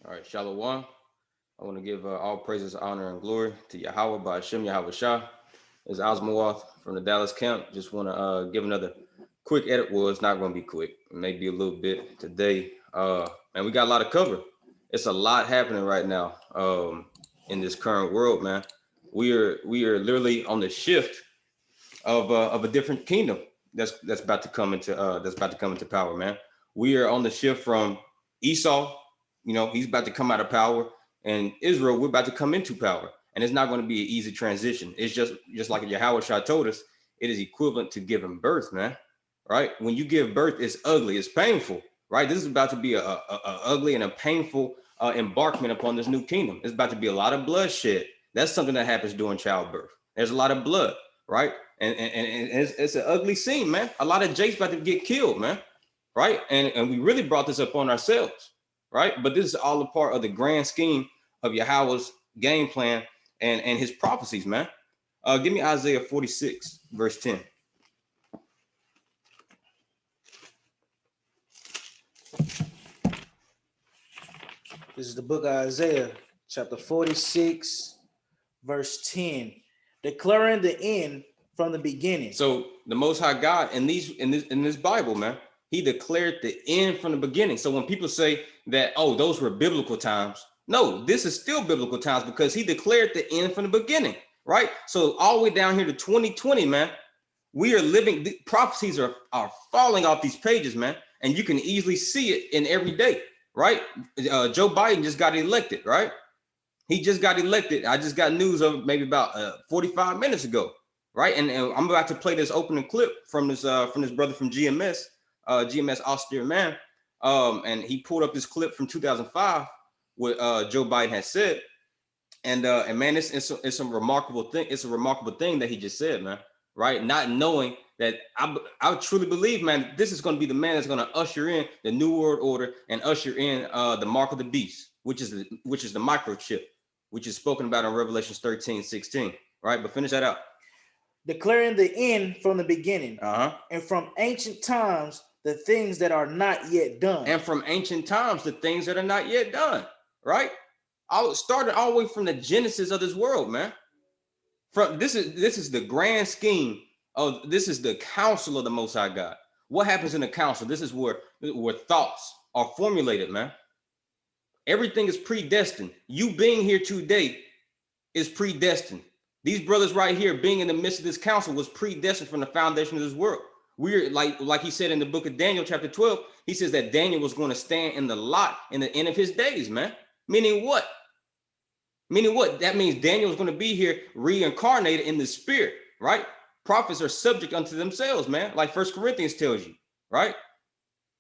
All right, Shalom. I want to give all praises, honor, and glory to Yahweh by Hashem Yahweh Shah. It's Osmowath from the Dallas camp. Just want to give another quick edit. Well, it's not going to be quick. Maybe a little bit today. And we got a lot of cover. It's a lot happening right now in this current world, man. We are literally on the shift of a different kingdom that's about to come into power, man. We are on the shift from Esau. You know, he's about to come out of power, and Israel, we're about to come into power. And it's not going to be an easy transition. It's just like Yahweh Shah told us, it is equivalent to giving birth, man. Right? When you give birth, it's ugly, it's painful, right? This is about to be a ugly and a painful embarkment upon this new kingdom. It's about to be a lot of bloodshed. That's something that happens during childbirth. There's a lot of blood, right? And it's an ugly scene, man. A lot of Jake's about to get killed, man. Right? And we really brought this upon ourselves. Right? But this is all a part of the grand scheme of Yahweh's game plan and his prophecies, man. Give me Isaiah 46, verse 10. This is the book of Isaiah, chapter 46, verse 10, declaring the end from the beginning. So the Most High God in this Bible, man, he declared the end from the beginning. So when people say that, oh, those were biblical times, no, this is still biblical times because he declared the end from the beginning, right? So all the way down here to 2020, man, we are living, the prophecies are falling off these pages, man, and you can easily see it in every day, right? Joe Biden just got elected, right? He just got elected. I just got news of maybe about 45 minutes ago, right? And I'm about to play this opening clip from this brother from GMS. GMS Austere Man, and he pulled up this clip from 2005, what Joe Biden had said, and man, it's a remarkable thing. It's a remarkable thing that he just said, man. Right? Not knowing that I truly believe, man, this is going to be the man that's going to usher in the new world order and usher in the mark of the beast, which is the microchip, which is spoken about in Revelations 13:16. Right? But finish that out. Declaring the end from the beginning, and from ancient times the things that are not yet done. And from ancient times, the things that are not yet done, right? I started all the way from the genesis of this world, man. From this is the grand scheme of this is the counsel of the Most High God. What happens in the council? This is where thoughts are formulated, man. Everything is predestined. You being here today is predestined. These brothers right here being in the midst of this council was predestined from the foundation of this world. We're like he said in the book of Daniel, chapter 12, he says that Daniel was going to stand in the lot in the end of his days, man. Meaning what? Meaning what? That means Daniel is going to be here reincarnated in the spirit, right? Prophets are subject unto themselves, man, like 1 Corinthians tells you, right?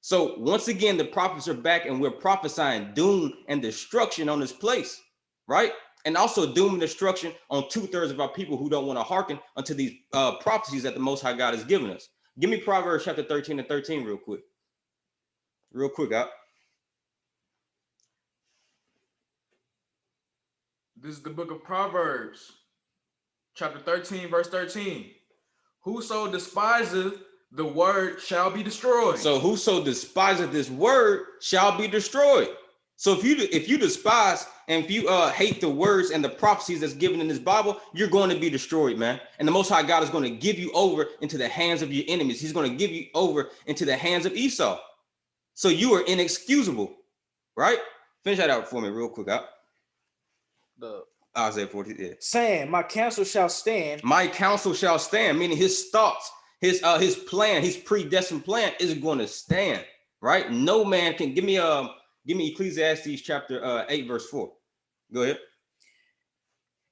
So once again, the prophets are back and we're prophesying doom and destruction on this place, right? And also doom and destruction on 2/3 of our people who don't want to hearken unto these prophecies that the Most High God has given us. Give me Proverbs chapter 13 and 13 real quick. Real quick, out. This is the book of Proverbs, chapter 13, verse 13. Whoso despiseth the word shall be destroyed. So whoso despiseth this word shall be destroyed. So if you despise and if you hate the words and the prophecies that's given in this Bible, you're going to be destroyed, man. And the Most High God is going to give you over into the hands of your enemies. He's going to give you over into the hands of Esau. So you are inexcusable, right? Finish that out for me real quick, out. The Isaiah 40, yeah. Saying, my counsel shall stand. My counsel shall stand, meaning his thoughts, his plan, his predestined plan is going to stand, right? No man can give me Ecclesiastes chapter 8, verse 4. Go ahead.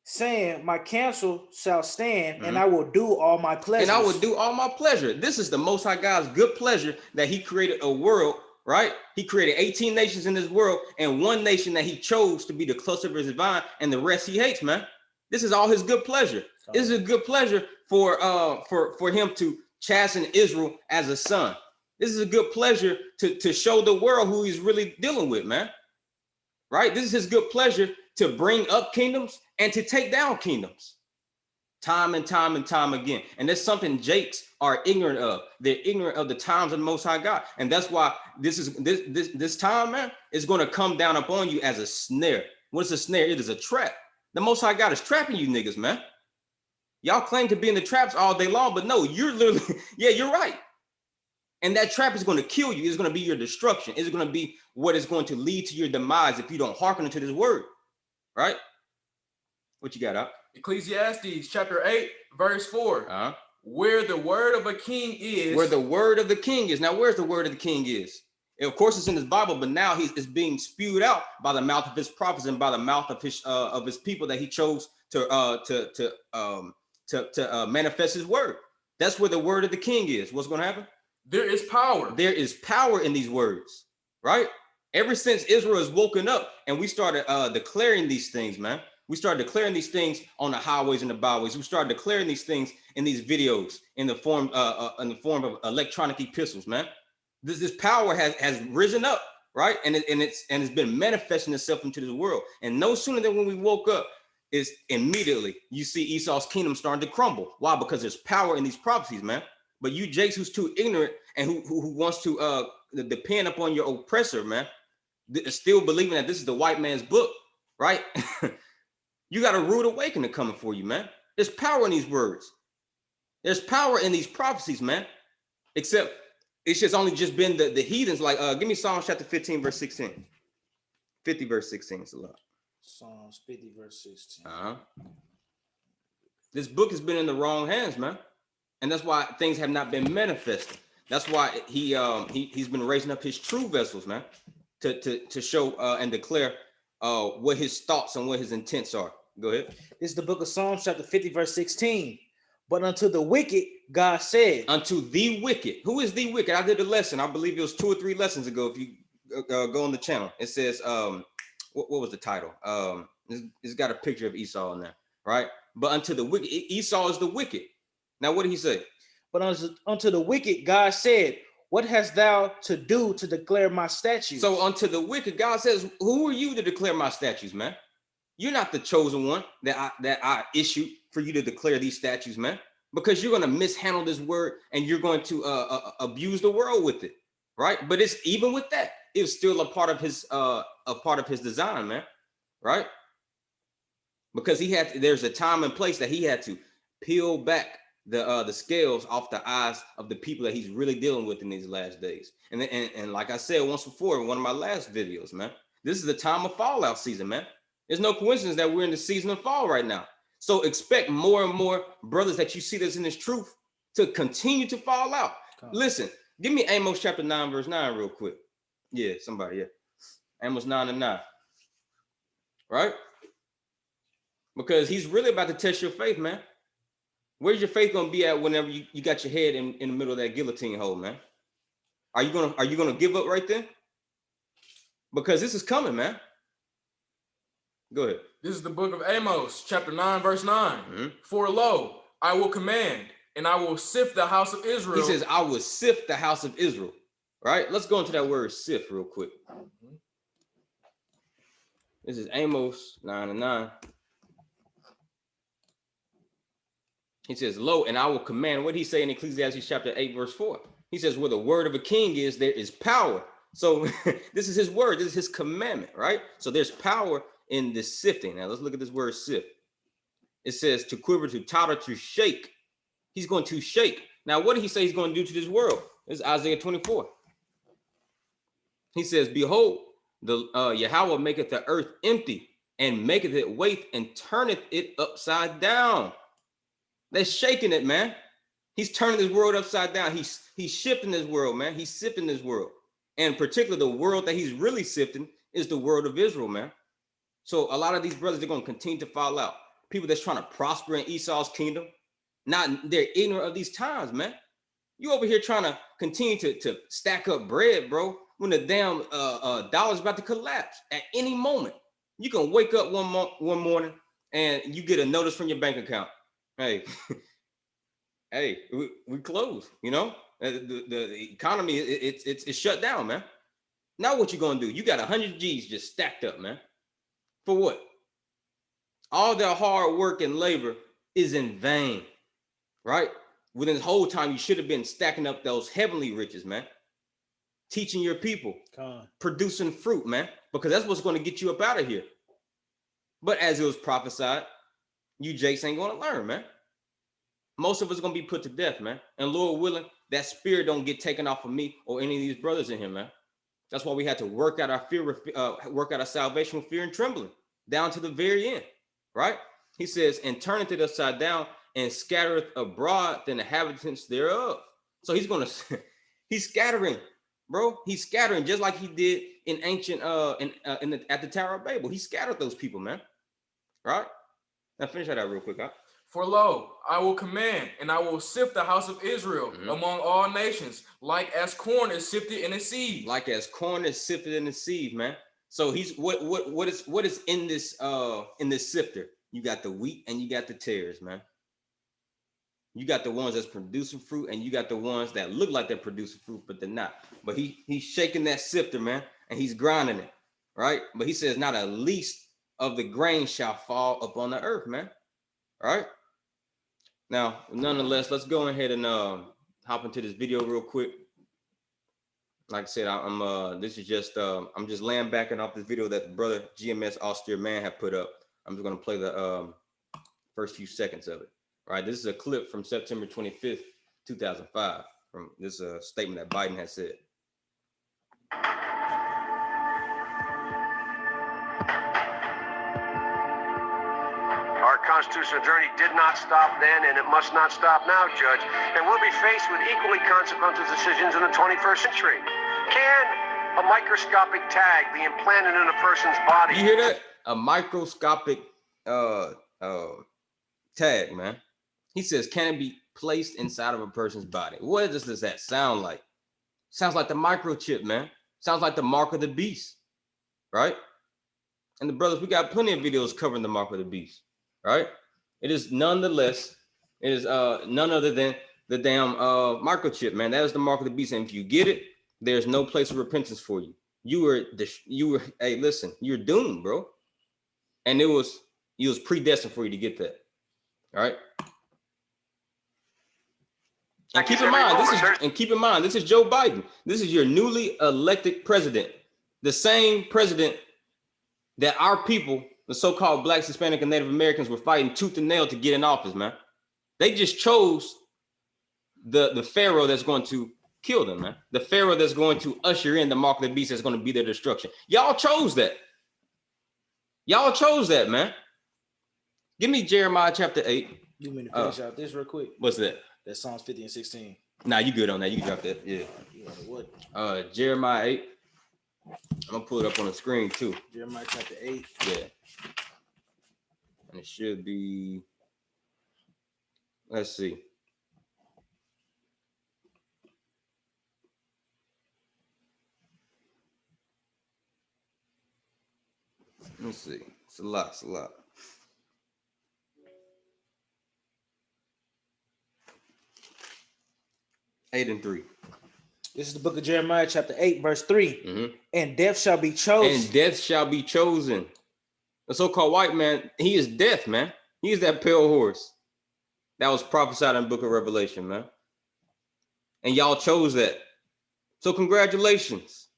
Saying, my counsel shall stand, and I will do all my pleasure. And I will do all my pleasure. This is the Most High God's good pleasure that he created a world, right? He created 18 nations in this world and one nation that he chose to be the cluster of his vine, and the rest he hates, man. This is all his good pleasure. This is a good pleasure for him to chasten Israel as a son. This is a good pleasure to show the world who he's really dealing with, man. Right? This is his good pleasure to bring up kingdoms and to take down kingdoms. time and time and time again. And that's something Jakes are ignorant of. They're ignorant of the times of the Most High God. And that's why this time, man, is going to come down upon you as a snare. What's a snare? It is a trap. The Most High God is trapping you niggas, man. Y'all claim to be in the traps all day long, but no, you're literally, yeah, you're right. And that trap is going to kill you. It's going to be your destruction. It's going to be what is going to lead to your demise if you don't hearken to this word, right? What you got, Up? Ecclesiastes chapter 8, verse 4. Where the word of a king is. Where the word of the king is. Now, where's the word of the king is? And of course, it's in his Bible, but now it's being spewed out by the mouth of his prophets and by the mouth of his people that he chose to manifest his word. That's where the word of the king is. What's going to happen? There is power. There is power in these words, right? Ever since Israel has woken up and we started declaring these things, man. We started declaring these things on the highways and the byways. We started declaring these things in these videos in the form of electronic epistles, man. This power has risen up, right? And it's been manifesting itself into this world. And no sooner than when we woke up, is immediately you see Esau's kingdom starting to crumble. Why? Because there's power in these prophecies, man. But you Jakes, who's too ignorant and who wants to depend upon your oppressor, man, still believing that this is the white man's book, right? You got a rude awakening coming for you, man. There's power in these words. There's power in these prophecies, man. Except it's just only just been the heathens. Like, give me Psalms chapter 15, verse 16. 50, verse 16. It's a lot. Psalms 50, verse 16. This book has been in the wrong hands, man. And that's why things have not been manifested. That's why he's been raising up his true vessels, man, to show and declare what his thoughts and what his intents are. Go ahead. This is the book of Psalms, chapter 50, verse 16. But unto the wicked, God said. Unto the wicked. Who is the wicked? I did a lesson. I believe it was 2 or 3 lessons ago. If you go on the channel, it says, what was the title? It's got a picture of Esau in there, right? But unto the wicked, Esau is the wicked. Now, what did he say? But unto the wicked, God said, what hast thou to do to declare my statutes? So unto the wicked, God says, who are you to declare my statutes, man? You're not the chosen one that I issued for you to declare these statutes, man, because you're going to mishandle this word and you're going to abuse the world with it, right? But it's even with that, it's still a part of his design, man, right? Because there's a time and place that he had to peel back the scales off the eyes of the people that he's really dealing with in these last days. And like I said once before in one of my last videos, man, this is the time of fallout season, man. There's no coincidence that we're in the season of fall right now. So expect more and more brothers that you see that's in this truth to continue to fall out. Listen, give me Amos chapter 9, verse 9 real quick. Yeah, somebody, yeah. Amos 9:9. Right? Because he's really about to test your faith, man. Where's your faith gonna be at whenever you got your head in the middle of that guillotine hole, man? Are you gonna give up right then? Because this is coming, man. Go ahead. This is the book of Amos, chapter 9, verse 9. For lo, I will command, and I will sift the house of Israel. He says, I will sift the house of Israel. Right? Let's go into that word sift real quick. This is Amos 9:9. He says, lo, and I will command. What did he say in Ecclesiastes chapter 8, verse 4? He says, where the word of a king is, there is power. So this is his word. This is his commandment, right? So there's power in this sifting. Now let's look at this word sift. It says to quiver, to totter, to shake. He's going to shake. Now, what did he say he's going to do to this world? This is Isaiah 24. He says, behold, the Yahweh maketh the earth empty and maketh it waste and turneth it upside down. They're shaking it, man. He's turning this world upside down. He's shifting this world, man. He's sifting this world. And in particular, the world that he's really sifting is the world of Israel, man. So a lot of these brothers, they're going to continue to fall out. People that's trying to prosper in Esau's kingdom, they're ignorant of these times, man. You over here trying to continue to stack up bread, bro, when the damn dollar's about to collapse at any moment. You can wake up one morning and you get a notice from your bank account. Hey, hey, we closed, you know? The economy, it's shut down, man. Now what you gonna do? You got 100 G's just stacked up, man. For what? All their hard work and labor is in vain, right? Within this whole time, you should have been stacking up those heavenly riches, man. Teaching your people, producing fruit, man, because that's what's going to get you up out of here. But as it was prophesied, you jakes ain't going to learn, man. Most of us going to be put to death, man. And Lord willing, that spirit don't get taken off of me or any of these brothers in here, man. That's why we had to work out our fear, work out our salvation with fear and trembling down to the very end, right? He says, and turneth it upside down and scattereth abroad the inhabitants thereof. So he's going to, he's scattering, bro. He's scattering just like he did in ancient, at the Tower of Babel. He scattered those people, man. Right? Now finish that out real quick, huh? For lo, I will command, and I will sift the house of Israel among all nations, like as corn is sifted in a sieve. Like as corn is sifted in a sieve, man. So he's what is in this sifter? You got the wheat and you got the tares, man. You got the ones that's producing fruit, and you got the ones that look like they're producing fruit, but they're not. But he's shaking that sifter, man, and he's grinding it, right? But he says, not a least of the grain shall fall upon the earth, man. All right. Now, nonetheless, let's go ahead and hop into this video real quick. Like I said, I'm just laying back off this video that the brother GMS Austere Man had put up. I'm just gonna play the first few seconds of it. All right, this is a clip from September 25th, 2005, from this statement that Biden has said. Our constitutional journey did not stop then, and it must not stop now, Judge. And we'll be faced with equally consequential decisions in the 21st century. Can a microscopic tag be implanted in a person's body? You hear that? A microscopic tag, man. He says, can it be placed inside of a person's body? What does that sound like? Sounds like the microchip, man. Sounds like the mark of the beast, right? And the brothers, we got plenty of videos covering the mark of the beast, right? It is nonetheless, it is none other than the damn microchip, man. That is the mark of the beast. And if you get it, there's no place of repentance for you. You were, hey, listen, you're doomed, bro. And it was predestined for you to get that. All right. And keep in mind, this is Joe Biden. This is your newly elected president. The same president that our people, the so-called Blacks, Hispanic, and Native Americans, were fighting tooth and nail to get in office, man. They just chose the Pharaoh that's going to kill them, man. The Pharaoh that's going to usher in the mark of the beast that's going to be their destruction. Y'all chose that. Y'all chose that, man. Give me Jeremiah chapter 8. You mean to finish out this real quick? What's that? That's Psalms 50 and 16. Nah, you good on that. You can drop that. Yeah. What? Jeremiah 8. I'm gonna pull it up on the screen too. Jeremiah chapter 8. Yeah. And it should be, let's see. Let's see. It's a lot. It's a lot. Eight and 3. This is the book of Jeremiah, chapter 8, verse 3. And death shall be chosen. And death shall be chosen. The so-called white man, he is death, man. He is that pale horse that was prophesied in the book of Revelation, man. And y'all chose that. So congratulations.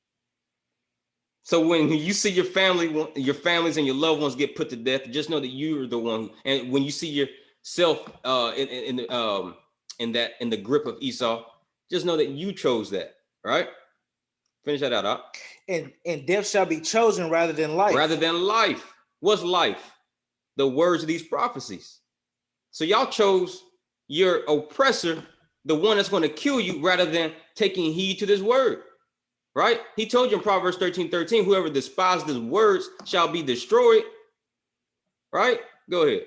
So when you see your families and your loved ones get put to death, just know that you're the one. And when you see yourself in the grip of Esau, just know that you chose that, right? Finish that out, huh? And death shall be chosen rather than life. Rather than life. What's life? The words of these prophecies. So y'all chose your oppressor, the one that's going to kill you, rather than taking heed to this word, right? He told you in Proverbs 13:13, whoever despises his words shall be destroyed, right? Go ahead.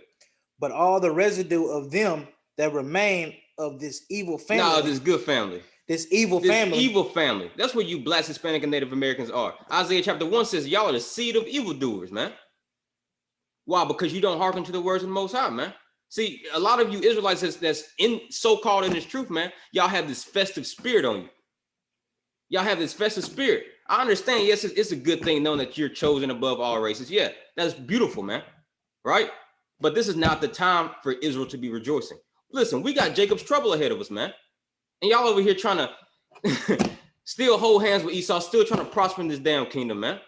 But all the residue of them that remain of this evil family. No, this good family. This evil family. That's what you Blacks, Hispanic, and Native Americans are. Isaiah chapter 1 says y'all are the seed of evildoers, man. Why? Because you don't hearken to the words of the Most High, man. See, a lot of you Israelites that's in so-called in this truth, man, y'all have this festive spirit on you. Y'all have this festive spirit. I understand, yes, it's a good thing knowing that you're chosen above all races. Yeah, that's beautiful, man. Right? But this is not the time for Israel to be rejoicing. Listen, we got Jacob's trouble ahead of us, man. And y'all over here trying to still hold hands with Esau, still trying to prosper in this damn kingdom, man.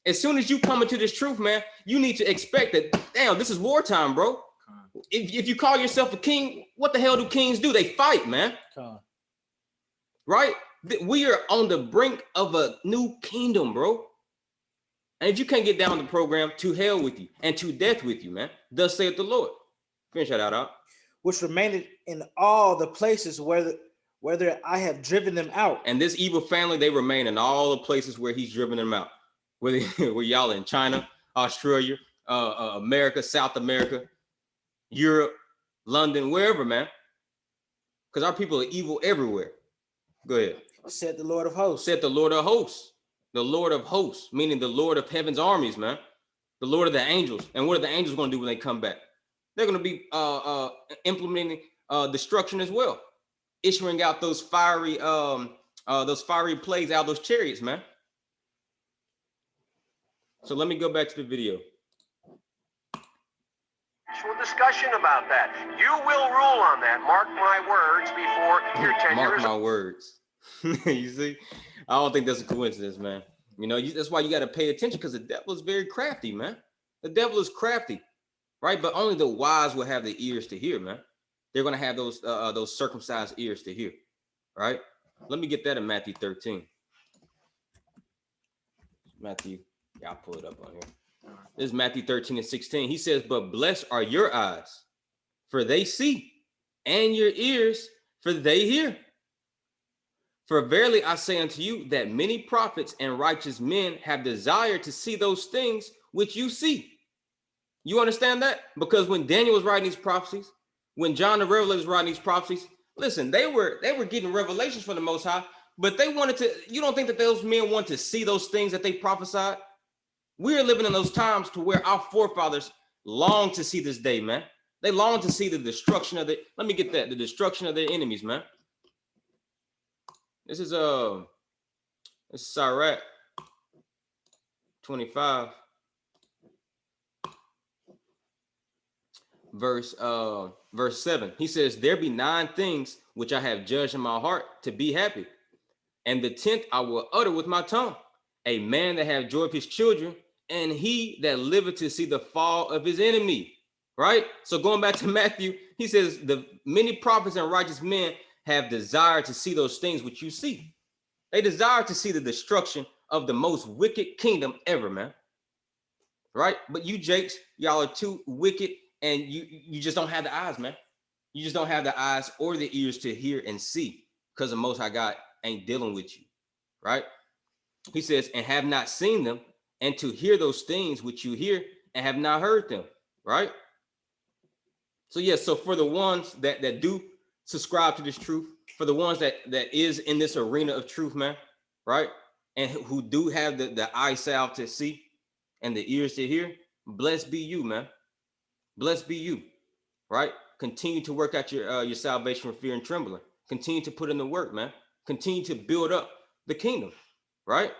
As soon as you come into this truth, man, you need to expect that, damn, this is wartime, bro. If you call yourself a king, what the hell do kings do? They fight, man. Right? We are on the brink of a new kingdom, bro. And if you can't get down the program, to hell with you and to death with you, man. Thus saith the Lord. Finish that out. Which remained in all the places where I have driven them out. And this evil family, they remain in all the places where he's driven them out. Where y'all in China, Australia, America, South America, Europe, London, wherever, man. Because our people are evil everywhere. Go ahead. Said the Lord of hosts. Said the Lord of hosts. The Lord of hosts, meaning the Lord of heaven's armies, man. The Lord of the angels. And what are the angels going to do when they come back? They're going to be implementing destruction as well, issuing out those fiery plagues out of those chariots, man. So let me go back to the video. Actual discussion about that. You will rule on that. Mark my words before your tenure is. Mark my words. You see, I don't think that's a coincidence, man. You know, that's why you got to pay attention, because the devil is very crafty, man. The devil is crafty, right? But only the wise will have the ears to hear, man. They're gonna have those circumcised ears to hear, right? Let me get that in Matthew 13. Matthew, yeah, I'll pull it up on here. This is Matthew 13 and 16. He says, "But blessed are your eyes, for they see, and your ears, for they hear. For verily I say unto you that many prophets and righteous men have desired to see those things which you see." You understand that? Because when Daniel was writing these prophecies, when John the Revelator was writing these prophecies, listen, they were getting revelations from the Most High, but they wanted to. You don't think that those men want to see those things that they prophesied? We are living in those times to where our forefathers long to see this day, man. They long to see the destruction of the. Let me get that. The destruction of their enemies, man. This is Sirach 25, verse 7. He says, "There be 9 things which I have judged in my heart to be happy, and the 10th I will utter with my tongue. A man that have joy of his children, and he that liveth to see the fall of his enemy." Right? So going back to Matthew, he says, the many prophets and righteous men have desired to see those things which you see. They desire to see the destruction of the most wicked kingdom ever, man. Right? But you Jakes, y'all are too wicked, and you just don't have the eyes, man. You just don't have the eyes or the ears to hear and see, because the Most High God ain't dealing with you. Right? He says, "And have not seen them, and to hear those things which you hear and have not heard them." Right? So yes, so for the ones that do subscribe to this truth, for the ones that is in this arena of truth, man, right? And who do have the eye salve to see and the ears to hear, blessed be you, man. Blessed be you, right? Continue to work out your salvation with fear and trembling. Continue to put in the work, man. Continue to build up the kingdom, right?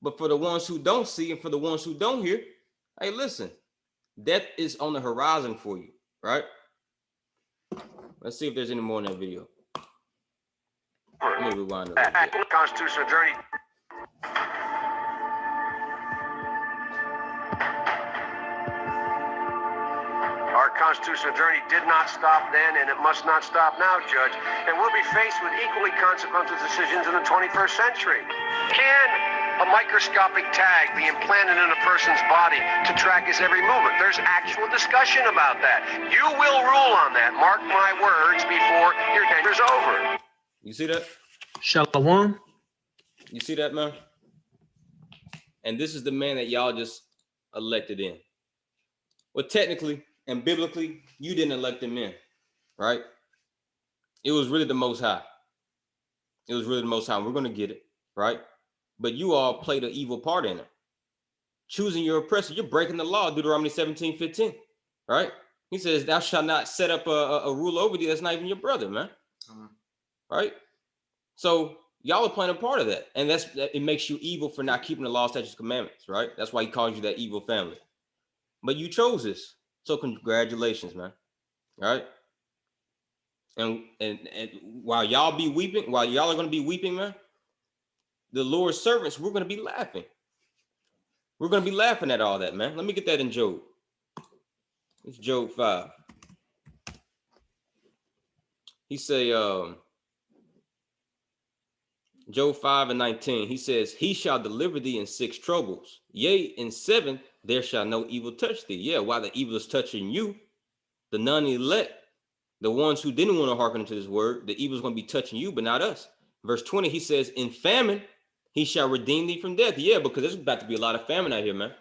But for the ones who don't see and for the ones who don't hear, hey, listen, death is on the horizon for you, right? Let's see if there's any more in that video. Let me rewind a little bit. Constitutional journey. Our constitutional journey did not stop then, and it must not stop now, Judge. And we'll be faced with equally consequential decisions in the 21st century. Can a microscopic tag be implanted in a person's body to track his every movement? There's actual discussion about that. You will rule on that. Mark my words before your tenure's over. You see that? Shalom. You see that, man? And this is the man that y'all just elected in. Well, technically and biblically, you didn't elect him in, right? It was really the Most High. It was really the Most High. We're going to get it, right? But you all played an evil part in it. Choosing your oppressor. You're breaking the law, Deuteronomy 17:15, right? He says, "Thou shalt not set up a rule over thee that's not even your brother," man. Right? So y'all are playing a part of that. And it makes you evil for not keeping the law, statutes, commandments, right? That's why he calls you that evil family. but you chose this. So congratulations, man. All right. And while y'all be weeping, while y'all are going to be weeping, man, the Lord's servants, we're going to be laughing. We're going to be laughing at all that, man. Let me get that in Job. It's Job 5. He say, Job 5:19, he says, he shall deliver thee in 6 troubles. Yea, in 7, there shall no evil touch thee. Yeah, while the evil is touching you, the non-elect, the ones who didn't want to hearken to this word, the evil is going to be touching you, but not us. Verse 20, he says, in famine, he shall redeem thee from death. Yeah, because there's about to be a lot of famine out here, man.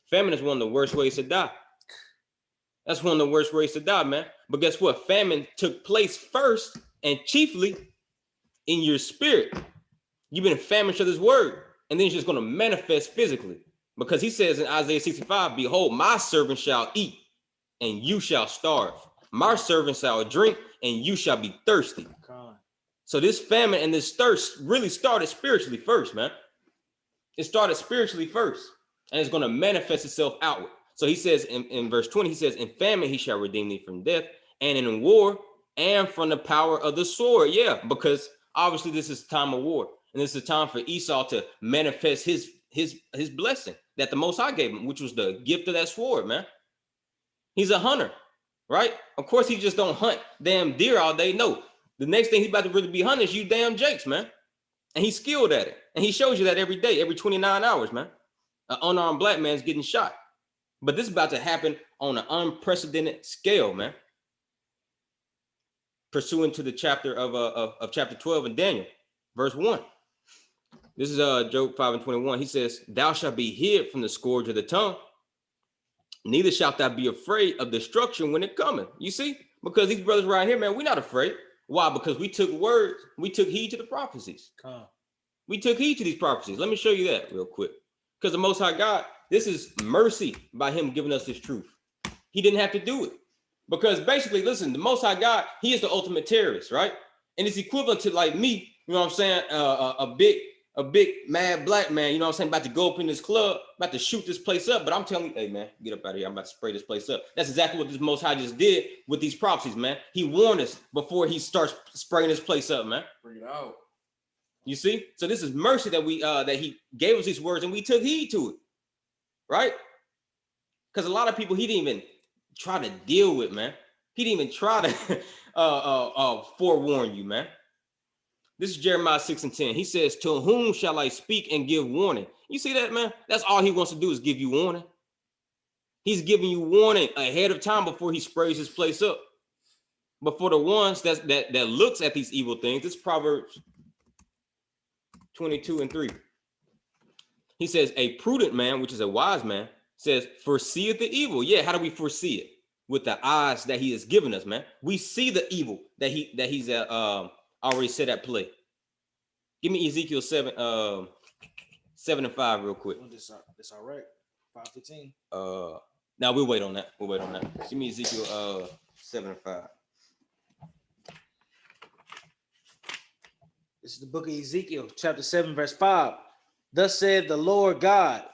Famine is one of the worst ways to die. That's one of the worst ways to die, man. But guess what? Famine took place first and chiefly in your spirit. You've been famished of this word, and then it's just going to manifest physically. Because he says in Isaiah 65, behold, my servant shall eat, and you shall starve. My servant shall drink, and you shall be thirsty. God. So this famine and this thirst really started spiritually first, man. It started spiritually first, and it's going to manifest itself outward. So he says in verse 20, he says, in famine he shall redeem thee from death, and in war, and from the power of the sword. Yeah, because obviously this is time of war, and this is a time for Esau to manifest his blessing that the Most High gave him, which was the gift of that sword, man. He's a hunter, right? Of course, he just don't hunt damn deer all day. No, the next thing he's about to really be hunting is you damn jakes, man. And he's skilled at it. And he shows you that every day, every 29 hours, man. An unarmed black man's getting shot. But this is about to happen on an unprecedented scale, man. Pursuant to the chapter of chapter 12 in Daniel, verse 1. This is Job 5:21. He says, thou shalt be hid from the scourge of the tongue, neither shalt thou be afraid of destruction when it cometh. You see, because these brothers right here, man, we're not afraid. Why? Because we took words, we took heed to the prophecies. We took heed to these prophecies. Let me show you that real quick. Because the Most High God, this is mercy by him giving us this truth. He didn't have to do it. Because basically, listen, the Most High God, he is the ultimate terrorist, right? And it's equivalent to like me, you know what I'm saying? A big mad black man, you know what I'm saying, about to go up in this club, about to shoot this place up. But I'm telling you, hey man, get up out of here. I'm about to spray this place up. That's exactly what this Most High just did with these prophecies, man. He warned us before he starts spraying this place up, man. Bring it out. You see? So this is mercy that that he gave us these words and we took heed to it, right? Because a lot of people he didn't even try to deal with, man. He didn't even try to forewarn you, man. This is Jeremiah 6:10. He says, to whom shall I speak and give warning? You see that, man? That's all he wants to do is give you warning. He's giving you warning ahead of time before he sprays his place up. But for the ones that looks at these evil things, this is Proverbs 22:3. He says, a prudent man, which is a wise man, says, foreseeth the evil. Yeah, how do we foresee it? With the eyes that he has given us, man. We see the evil that he's already set at play. Give me Ezekiel 7:5 real quick. This all right. 5:15. Now we'll wait on that. We'll wait on that. Give me Ezekiel 7:5. This is the book of Ezekiel, chapter 7, verse 5. Thus said the Lord God,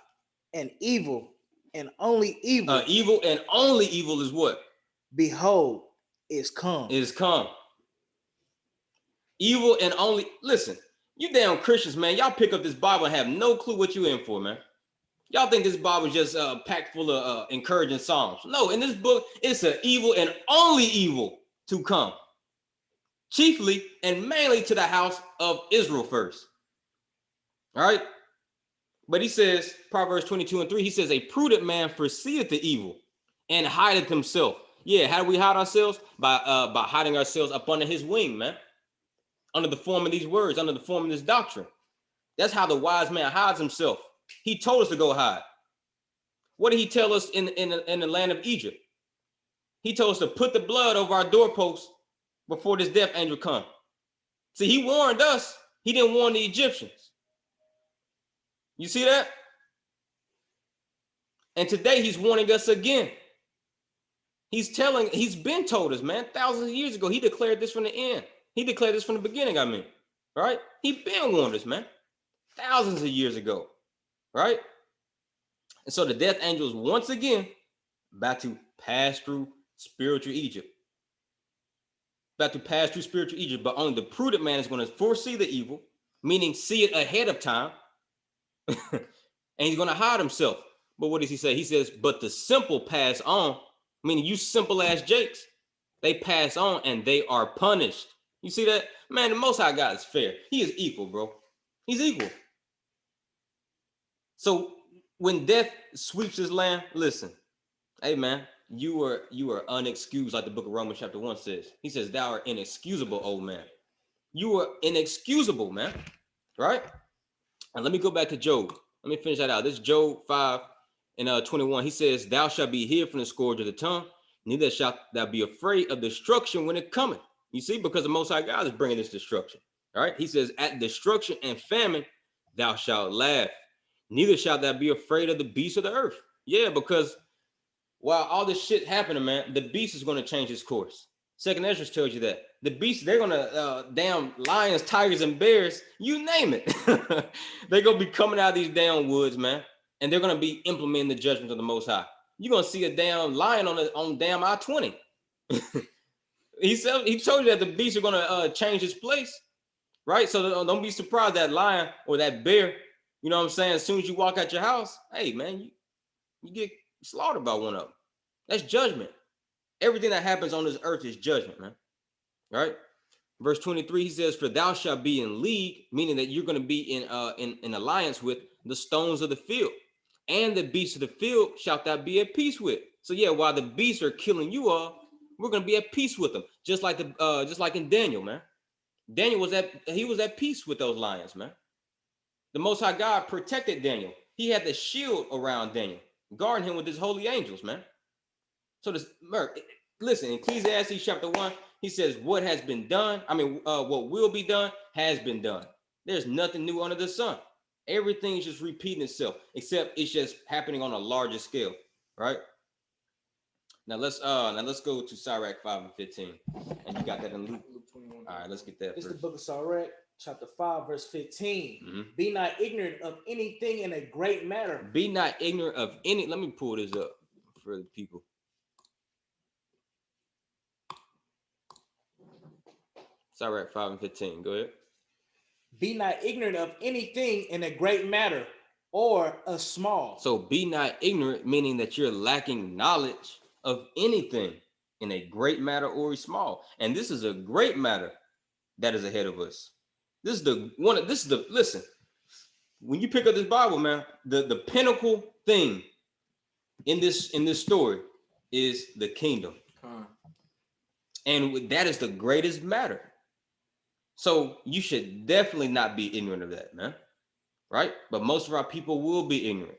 and evil and only evil. Evil and only evil is what? Behold, is come. Is come. Evil and only, listen, you damn Christians, man, y'all pick up this Bible and have no clue what you in for, man. Y'all think this Bible is just packed full of encouraging psalms. No, in this book, it's an evil and only evil to come. Chiefly and mainly to the house of Israel first. All right. But he says, Proverbs 22:3, he says, a prudent man foreseeth the evil and hideth himself. Yeah, how do we hide ourselves? By hiding ourselves up under his wing, man. Under the form of these words, under the form of this doctrine. That's how the wise man hides himself. He told us to go hide. What did he tell us in the land of Egypt? He told us to put the blood over our doorposts before this death angel come. See, he warned us. He didn't warn the Egyptians. You see that? And today he's warning us again. He's been told us, man, thousands of years ago. He declared this from the end. He declared this from the beginning, I mean. Right? He been warned us, man. Thousands of years ago. Right? And so the death angels once again about to pass through spiritual Egypt. About to pass through spiritual Egypt, but only the prudent man is going to foresee the evil, meaning see it ahead of time, and he's going to hide himself. But what does he say? He says, but the simple pass on, meaning you simple ass jakes, they pass on and they are punished. You see that? Man, the Most High God is fair. He is equal, bro. He's equal. So when death sweeps his land, listen, hey man, you are unexcused, like the book of Romans chapter 1 says. He says, thou art inexcusable, old man. You are inexcusable, man. Right? And let me go back to Job. Let me finish that out. This is Job 5 and 21. He says, thou shalt be hid from the scourge of the tongue, neither shalt thou be afraid of destruction when it cometh. You see, because the Most High God is bringing this destruction. All right. He says, at destruction and famine, thou shalt laugh. Neither shalt thou be afraid of the beasts of the earth. Yeah, because while all this shit happening, man, the beast is going to change its course. Second Ezra tells you that. The beasts, they're going to, damn lions, tigers, and bears, you name it. They're going to be coming out of these damn woods, man. And they're going to be implementing the judgment of the Most High. You're going to see a damn lion on damn I-20. He told you that the beasts are going to change its place, right? So don't be surprised that lion or that bear, you know what I'm saying? As soon as you walk out your house, hey, man, you get slaughtered by one of them. That's judgment. Everything that happens on this earth is judgment, man. Right? Verse 23, he says, for thou shalt be in league, meaning that you're going to be in alliance with the stones of the field, and the beasts of the field shalt thou be at peace with. So yeah, while the beasts are killing you all, we're going to be at peace with them. Just like in Daniel, man. Daniel was at peace with those lions, man. The Most High God protected Daniel. He had the shield around Daniel, guarding him with his holy angels, man. So listen, Ecclesiastes chapter 1, he says, what has been done, what will be done has been done. There's nothing new under the sun. Everything's just repeating itself, except it's just happening on a larger scale, right? Now let's go to Sirach 5 and 15. And you got that in Luke 21. All right, let's get that. This is the book of Sirach, chapter 5, verse 15. Mm-hmm. Be not ignorant of anything in a great matter. Be not ignorant of any. Let me pull this up for the people. Sirach 5 and 15. Go ahead. Be not ignorant of anything in a great matter or a small. So be not ignorant, meaning that you're lacking knowledge of anything in a great matter or a small. And this is a great matter that is ahead of us. Listen, when you pick up this Bible, man, the pinnacle thing in this story is the kingdom. And that is the greatest matter. So you should definitely not be ignorant of that, man. Right? But most of our people will be ignorant.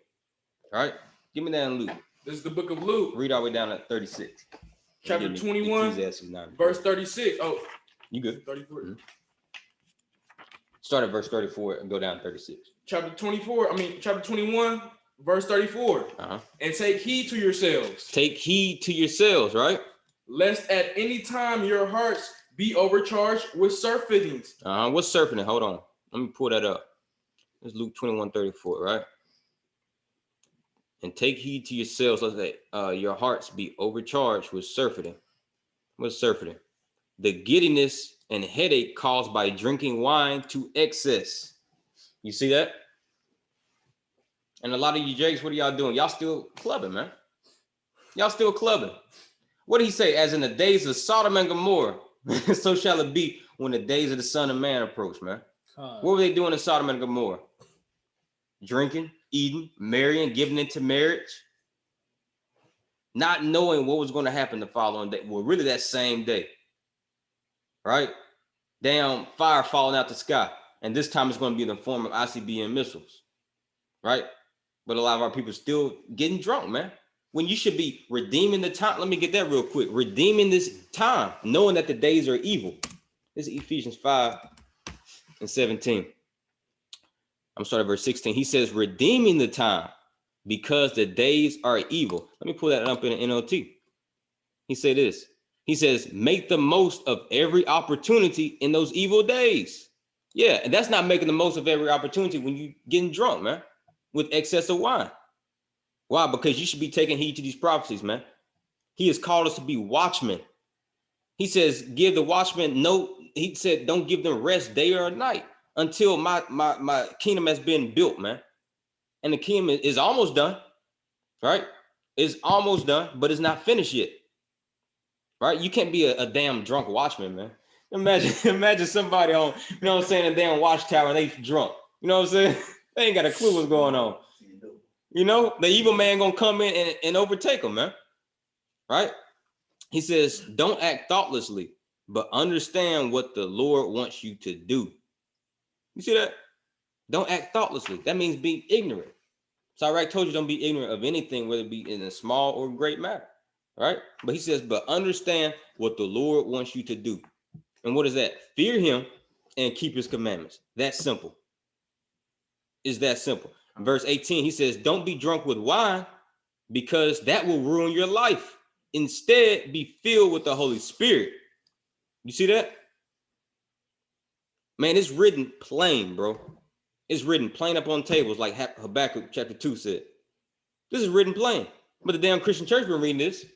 All right? Give me that in Luke. This is the book of Luke. Read all the way down at 36. Chapter 21, verse 36. Oh, you good? 34. Mm-hmm. Start at verse 34 and go down to 36. Chapter 21, verse 34. And take heed to yourselves. Take heed to yourselves, right? Lest at any time your hearts be overcharged with surfeitings. What's surfeiting? Hold on. Let me pull that up. It's Luke 21:34, right? And take heed to yourselves, lest your hearts be overcharged with surfeiting. What's surfeiting? The giddiness and headache caused by drinking wine to excess. You see that? And a lot of you jakes, what are y'all doing? Y'all still clubbing, man. Y'all still clubbing. What did he say? As in the days of Sodom and Gomorrah, so shall it be when the days of the Son of Man approach, man. What were they doing in Sodom and Gomorrah? Drinking, eating, marrying, giving into marriage, not knowing what was going to happen the following day. Well, really that same day, right? Damn fire falling out the sky. And this time it's going to be in the form of ICBM missiles, right? But a lot of our people still getting drunk, man. When you should be redeeming the time. Let me get that real quick. Redeeming this time, knowing that the days are evil. This is Ephesians 5 and 17. I'm starting at verse 16. He says, redeeming the time because the days are evil. Let me pull that up in an NLT. He said this. He says, make the most of every opportunity in those evil days. Yeah, and that's not making the most of every opportunity when you getting drunk, man, with excess of wine. Why? Because you should be taking heed to these prophecies, man. He has called us to be watchmen. He says, give the watchmen no, he said, don't give them rest day or night until my kingdom has been built, man. And the kingdom is almost done, right? It's almost done, but it's not finished yet, right? You can't be a damn drunk watchman, man. Imagine somebody on, you know what I'm saying, a damn watchtower and they drunk. You know what I'm saying? They ain't got a clue what's going on. You know, the evil man gonna come in and overtake them, man. Right? He says, don't act thoughtlessly, but understand what the Lord wants you to do. You see that? Don't act thoughtlessly. That means be ignorant. So I told you don't be ignorant of anything, whether it be in a small or great matter. Right? But he says, but understand what the Lord wants you to do. And what is that? Fear him and keep his commandments. That's simple. It's that simple. Verse 18, he says, don't be drunk with wine because that will ruin your life. Instead, be filled with the Holy Spirit. You see that? Man, it's written plain, bro. It's written plain up on tables like Habakkuk chapter 2 said. This is written plain. But the damn Christian church been reading this.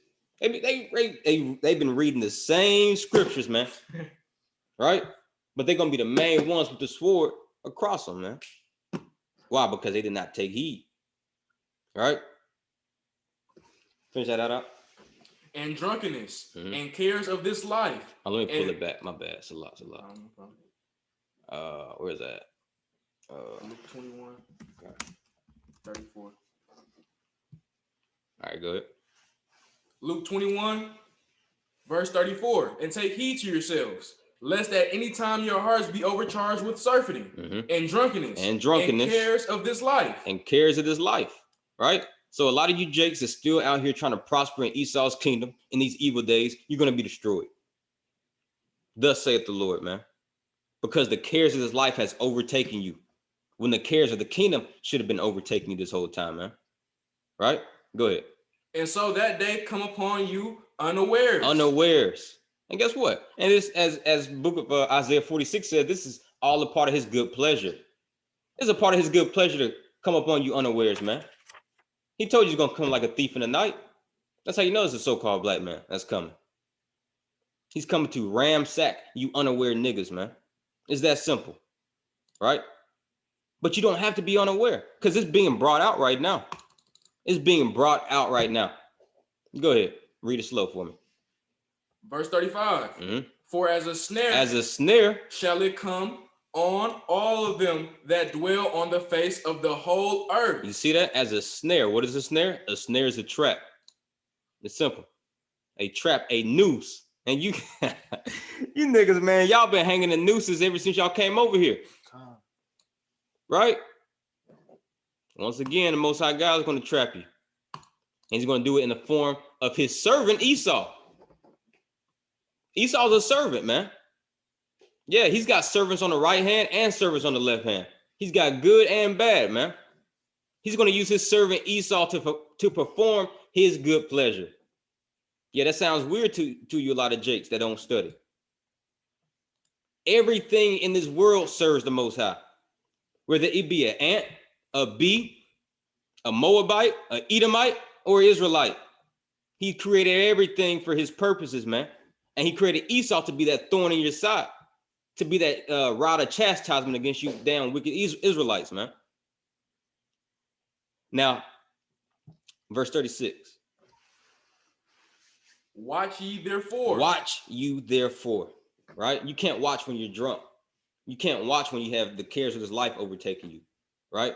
They've been reading the same scriptures, man. Right? But they're going to be the main ones with the sword across them, man. Why? Because they did not take heed. Right? Finish that out. And drunkenness and cares of this life. Oh, let me pull it back. My bad. It's a lot. Where's that? Luke 21, 34. All right, go ahead. Luke 21, verse 34. And take heed to yourselves, lest at any time your hearts be overcharged with surfeiting and drunkenness and cares of this life. And cares of this life, right? So a lot of you jakes are still out here trying to prosper in Esau's kingdom in these evil days. You're going to be destroyed. Thus saith the Lord, man. Because the cares of this life has overtaken you. When the cares of the kingdom should have been overtaking you this whole time, man. Right? Go ahead. And so that day come upon you unawares. Unawares. And guess what? And this, as book of Isaiah 46 said, this is all a part of his good pleasure. It's a part of his good pleasure to come upon you unawares, man. He told you he's going to come like a thief in the night. That's how you know it's a so-called black man that's coming. He's coming to ramsack you unaware niggas, man. It's that simple, right? But you don't have to be unaware because it's being brought out right now. It's being brought out right now. Go ahead. Read it slow for me. Verse 35. For as a snare shall it come on all of them that dwell on the face of the whole earth. You see that? As a snare. What is a snare? A snare is a trap. It's simple. A trap, a noose. And you you niggas, man, y'all been hanging the nooses ever since y'all came over here. Right? Once again, the Most High God is going to trap you. And he's going to do it in the form of his servant Esau. Esau's a servant, man. Yeah, he's got servants on the right hand and servants on the left hand. He's got good and bad, man. He's going to use his servant Esau to perform his good pleasure. Yeah, that sounds weird to you, a lot of jakes that don't study. Everything in this world serves the Most High. Whether it be an ant, a bee, a Moabite, an Edomite, or Israelite. He created everything for his purposes, man. And he created Esau to be that thorn in your side, to be that rod of chastisement against you damn wicked Israelites, man. Now, verse 36. Watch ye therefore. Watch you therefore, right? You can't watch when you're drunk. You can't watch when you have the cares of this life overtaking you, right?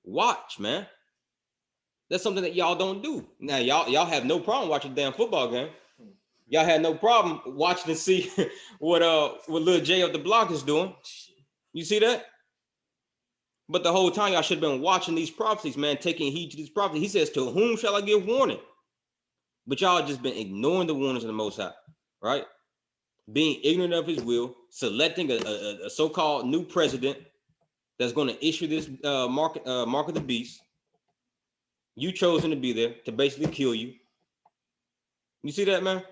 Watch, man. That's something that y'all don't do. Now, y'all have no problem watching the damn football game. Y'all had no problem watching to see what little Jay up the block is doing. You see that? But the whole time y'all should have been watching these prophecies, man, taking heed to these prophecies. He says, to whom shall I give warning? But y'all just been ignoring the warnings of the Most High, right? Being ignorant of his will, selecting a so-called new president that's going to issue this mark of the beast. You chosen to be there to basically kill you. You see that, man?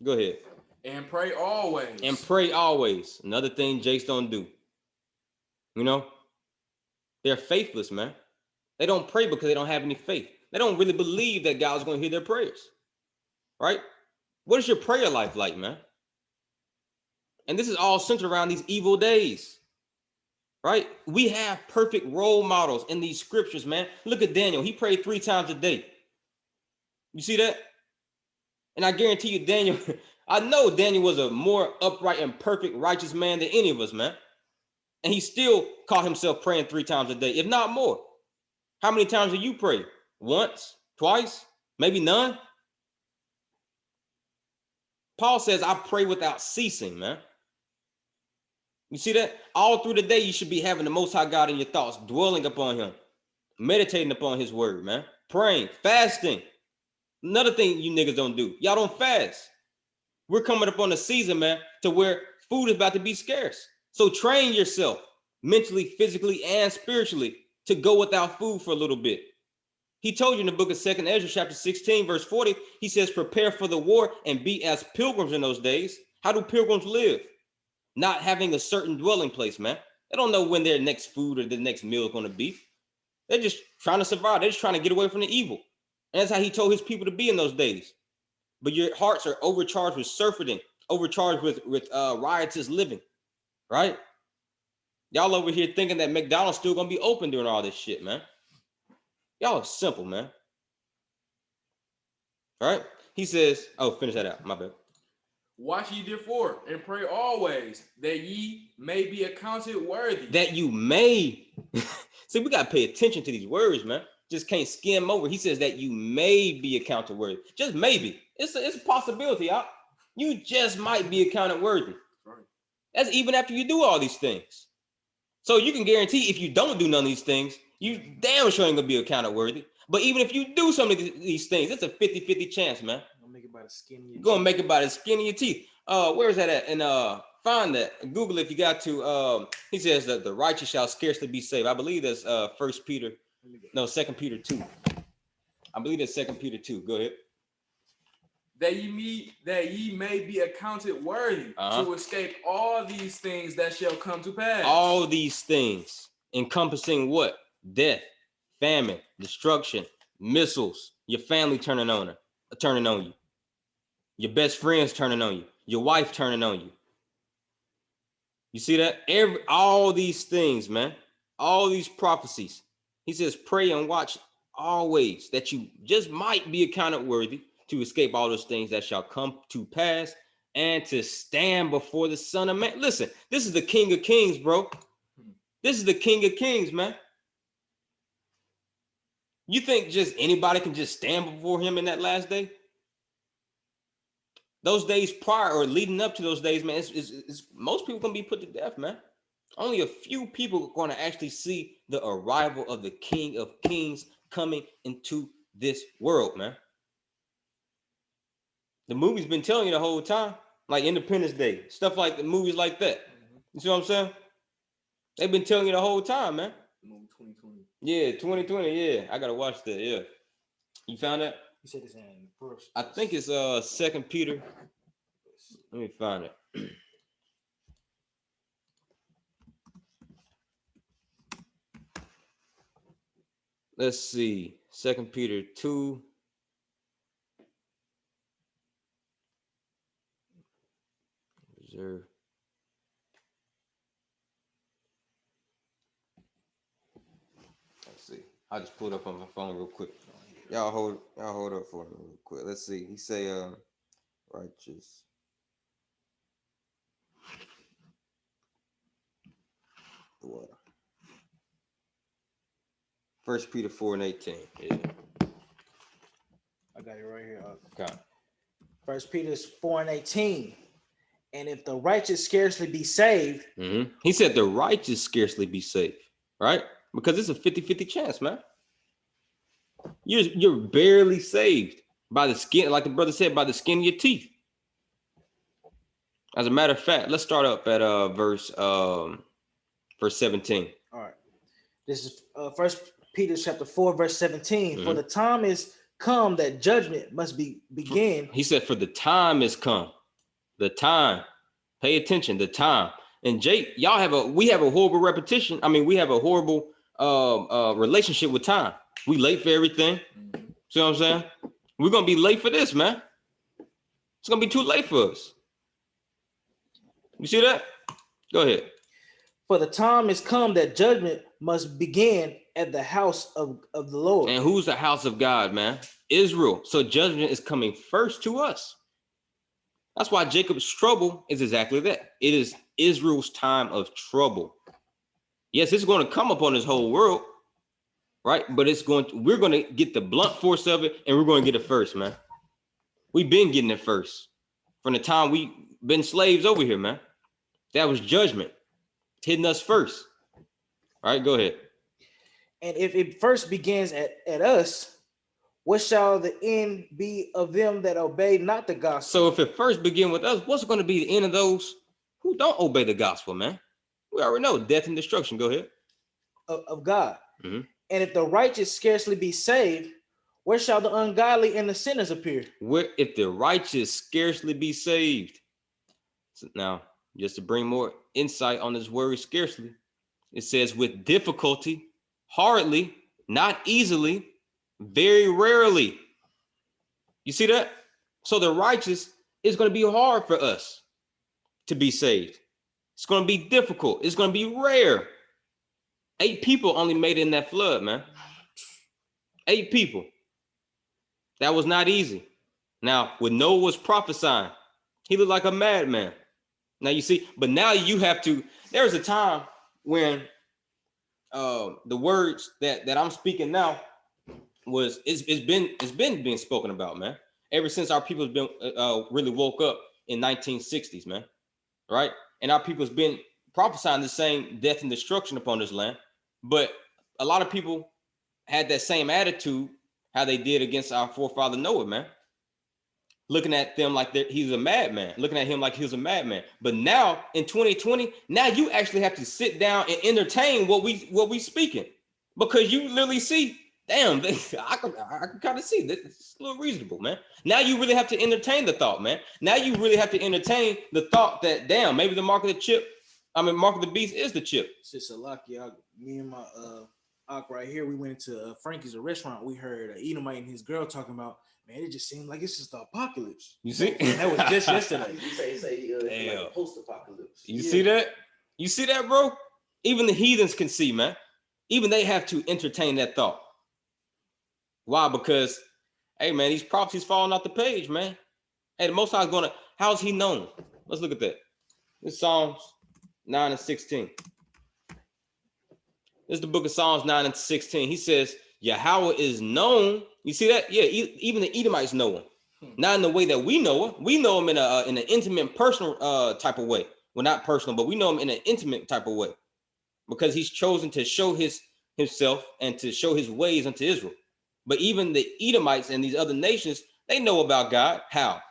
Go ahead. And pray always. And pray always. Another thing Jakes don't do. You know? They're faithless, man. They don't pray because they don't have any faith. They don't really believe that God's going to hear their prayers, right? What is your prayer life like, man? And this is all centered around these evil days, right? We have perfect role models in these scriptures, man. Look at Daniel. He prayed 3 times a day. You see that? And I guarantee you, Daniel, I know Daniel was a more upright and perfect, righteous man than any of us, man. And he still caught himself praying 3 times a day, if not more. How many times do you pray? Once, twice, maybe none? Paul says, I pray without ceasing, man. You see that? All through the day, you should be having the Most High God in your thoughts, dwelling upon him, meditating upon his word, man. Praying, fasting. Another thing you niggas don't do. Y'all don't fast. We're coming up on a season, man, to where food is about to be scarce. So train yourself mentally, physically, and spiritually to go without food for a little bit. He told you in the book of 2nd Ezra, chapter 16, verse 40, he says, prepare for the war and be as pilgrims in those days. How do pilgrims live? Not having a certain dwelling place, man. They don't know when their next food or the next meal is going to be. They're just trying to survive. They're just trying to get away from the evil. And that's how he told his people to be in those days. But your hearts are overcharged with surfeiting, overcharged with riotous living, right? Y'all over here thinking that McDonald's still going to be open during all this shit, man. Y'all are simple, man. All right? He says, oh, finish that out. My bad. Watch ye therefore, and pray always, that ye may be accounted worthy. That you may. See, we got to pay attention to these words, man. Just can't skim over. He says that you may be accounted worthy. Just maybe. It's a possibility, y'all. You just might be accounted worthy. Right. That's even after you do all these things. So you can guarantee if you don't do none of these things, you damn sure ain't going to be accounted worthy. But even if you do some of these things, it's a 50-50 chance, man. You're gonna make it by the skin of your You're going to make it by the skin of your teeth. Where is that at? And find that. Google if you got to. He says that the righteous shall scarcely be saved. I believe that's 2 Peter 2. I believe that's 2 Peter 2. Go ahead. That ye may be accounted worthy to escape all these things that shall come to pass. All these things encompassing what? Death, famine, destruction, missiles, your family turning on you, your best friends turning on you, your wife turning on you. You see that? All these things, man, all these prophecies. He says, pray and watch always, that you just might be accounted worthy to escape all those things that shall come to pass and to stand before the Son of Man. Listen, this is the King of Kings, bro. This is the King of Kings, man. You think just anybody can just stand before him in that last day? Those days prior or leading up to those days, man, it's most people gonna be put to death, man. Only a few people are going to actually see the arrival of the King of Kings coming into this world, man. The movie's been telling you the whole time, like Independence Day, stuff like the movies like that. You see what I'm saying? They've been telling you the whole time, man. 2020. Yeah, 2020. Yeah, I gotta watch that. Yeah, you found that? You said it's in first. I think it's 2 Peter. Let me find it. Let's see, 2 Peter 2. Reserve. Let's see. I just pulled up on my phone real quick. Y'all hold up for me real quick. Let's see. He say righteous. What? 1 Peter 4:18. Yeah. I got it right here. Okay. 1 Peter 4:18. And if the righteous scarcely be saved. He said the righteous scarcely be saved, right? Because it's a 50-50 chance, man. You're barely saved by the skin, like the brother said, by the skin of your teeth. As a matter of fact, let's start up at verse 17. All right. This is 1 Peter chapter 4, verse 17. For the time is come that judgment must begin. He said, for the time is come. The time. Pay attention, the time. And Jake, we have a horrible repetition. I mean, we have a horrible relationship with time. We late for everything. See what I'm saying? We're gonna be late for this, man. It's gonna be too late for us. You see that? Go ahead. For the time is come that judgment must begin at the house of the Lord. And who's the house of God, man? Israel. So judgment is coming first to us. That's why Jacob's trouble is exactly that. It is Israel's time of trouble. Yes, it's going to come upon this whole world, right? But we're going to get the blunt force of it, and we're going to get it first, man. We've been getting it first. From the time we've been slaves over here, man. That was judgment. Hitting us first. All right, go ahead. And if it first begins at us, what shall the end be of them that obey not the gospel? So if it first begin with us, what's going to be the end of those who don't obey the gospel, man? We already know death and destruction. Go ahead. Of God. Mm-hmm. And if the righteous scarcely be saved, where shall the ungodly and the sinners appear? Where if the righteous scarcely be saved? So now, just to bring more insight on this word scarcely, it says with difficulty, hardly, not easily, very rarely. You see that? So the righteous is going to be hard for us to be saved. It's going to be difficult. It's going to be rare. 8 people only made it in that flood, man. 8 people. That was not easy. Now, when Noah was prophesying, he looked like a madman. Now you see, but now you have to, there's a time when the words that I'm speaking now it's been being spoken about, man. Ever since our people's been really woke up in 1960s, man. Right? And our people's been prophesying the same death and destruction upon this land. But a lot of people had that same attitude how they did against our forefather Noah, man. Looking at them like he's a madman, looking at him like he was a madman. But now in 2020, now you actually have to sit down and entertain what we speaking, because you literally see, damn, I can kind of see this. It's a little reasonable, man. Now you really have to entertain the thought, man. Now you really have to entertain the thought that, damn, maybe the mark of the beast is the chip. Sister Lucky, me and my right here, we went into Frankie's, a restaurant. We heard Edomite and his girl talking about, man, it just seemed like it's just the apocalypse. You see? And that was just yesterday. You say like post-apocalypse. You see that? You see that, bro? Even the heathens can see, man. Even they have to entertain that thought. Why? Because, hey, man, these prophecies falling off the page, man. Hey, the Most High is going to, how's he known? Let's look at that. This Psalms 9 and 16. This is the book of Psalms 9 and 16. He says, Yahweh is known. You see that? Yeah, even the Edomites know him. Not in the way that we know him. We know him in an intimate, personal type of way. Well, not personal, but we know him in an intimate type of way, because he's chosen to show himself and to show his ways unto Israel. But even the Edomites and these other nations, they know about God. How?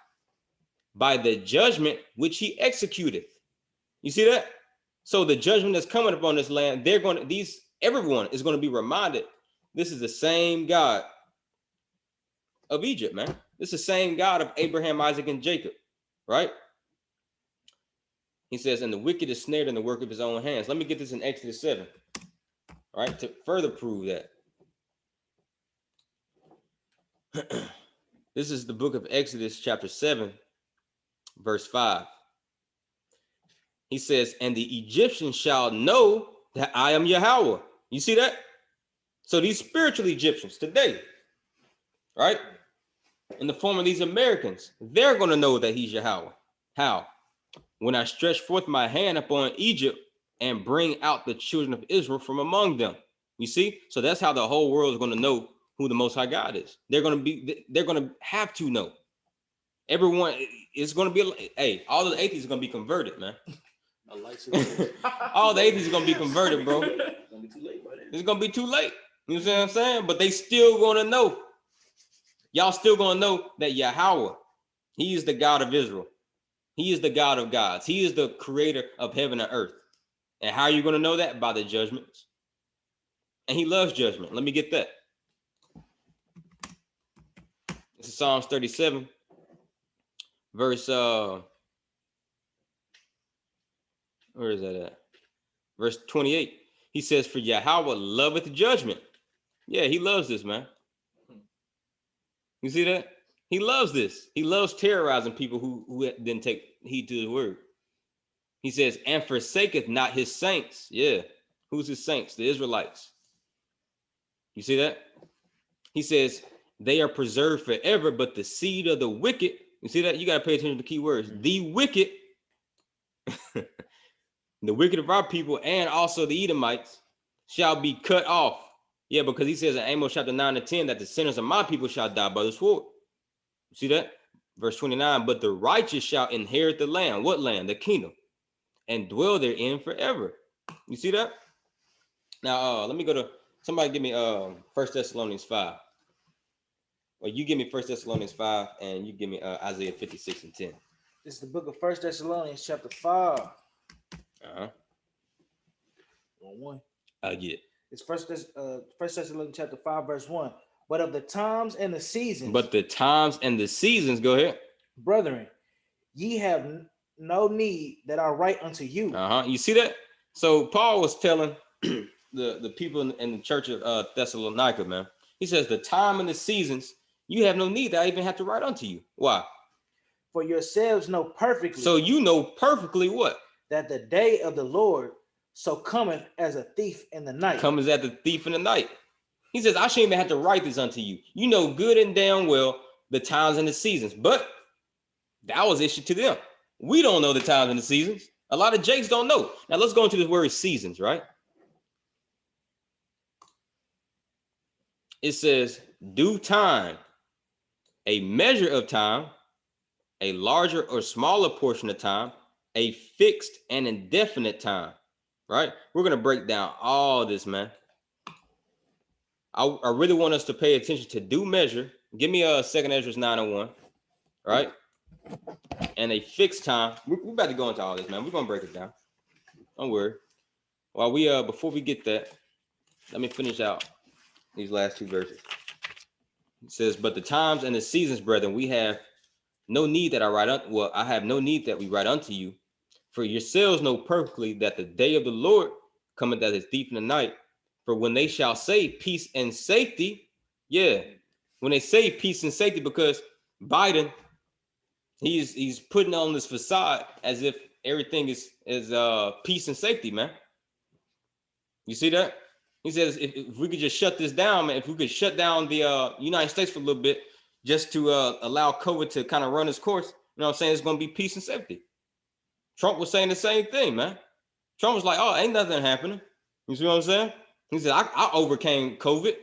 By the judgment which he executed. You see that? So the judgment that's coming upon this land, everyone is going to be reminded, this is the same God of Egypt, man. This is the same God of Abraham, Isaac, and Jacob, right? He says, and the wicked is snared in the work of his own hands. Let me get this in Exodus 7, right, to further prove that. This is the book of Exodus, chapter 7, verse 5. He says, and the Egyptians shall know that I am Yahweh. You see that? So these spiritual Egyptians today, right, in the form of these Americans, they're going to know that he's Yahweh. How? When I stretch forth my hand upon Egypt and bring out the children of Israel from among them. You see? So that's how the whole world is going to know who the Most High God is. They're going to have to know. Everyone is going to be, hey, all the atheists are going to be converted, man. All the atheists are going to be converted, bro. It's going to be too late, buddy. It's going to be too late. You know what I'm saying? But they still going to know. Y'all still going to know that Yahweh, he is the God of Israel. He is the God of gods. He is the creator of heaven and earth. And how are you going to know that? By the judgments. And he loves judgment. Let me get that. This is Psalms 37, verse, where is that at? Verse 28. He says, for Yahweh loveth judgment. Yeah, he loves this, man. You see that? He loves this. He loves terrorizing people who didn't take heed to his word. He says, and forsaketh not his saints. Yeah. Who's his saints? The Israelites. You see that? He says, they are preserved forever, but the seed of the wicked, you see that? You got to pay attention to the key words. The wicked, the wicked of our people, and also the Edomites shall be cut off. Yeah, because he says in Amos chapter 9 and 10 that the sinners of my people shall die by the sword. You see that? Verse 29, but the righteous shall inherit the land. What land? The kingdom. And dwell therein forever. You see that? Now, let me go to, somebody give me 1 Thessalonians 5. Or you give me 1 Thessalonians 5, and you give me Isaiah 56 and 10. This is the book of 1 Thessalonians chapter 5. 1. Yeah. It's First Thessalonians chapter 5, verse 1. But of the times and the seasons. But the times and the seasons, go ahead. Brethren, ye have no need that I write unto you. You see that? So Paul was telling the people in the church of Thessalonica, man. He says, the time and the seasons, you have no need that I even have to write unto you. Why? For yourselves know perfectly. So you know perfectly what? That the day of the Lord so cometh as a thief in the night. Comes as a thief in the night. He says, I shouldn't even have to write this unto you. You know good and damn well the times and the seasons. But that was issued to them. We don't know the times and the seasons. A lot of Jakes don't know. Now let's go into this word seasons, right? It says due time, a measure of time, a larger or smaller portion of time, a fixed and indefinite time, right? We're going to break down all this, man. I really want us to pay attention to due measure. Give me a 2 Ezra 9:1, right? And a fixed time. We're about to go into all this, man. We're going to break it down. Don't worry. While we, before we get that, let me finish out these last two verses. It says, but the times and the seasons, brethren, we have no need that I have no need that we write unto you, for yourselves know perfectly that the day of the Lord cometh as a thief in the night. For when they shall say peace and safety, yeah, when they say peace and safety, because Biden, he's putting on this facade as if everything is peace and safety, man. You see that? He says if we could just shut this down, man, if we could shut down the United States for a little bit, just to allow COVID to kind of run its course, you know what I'm saying? It's going to be peace and safety. Trump was saying the same thing, man. Trump was like, oh, ain't nothing happening. You see what I'm saying? He said, I overcame COVID.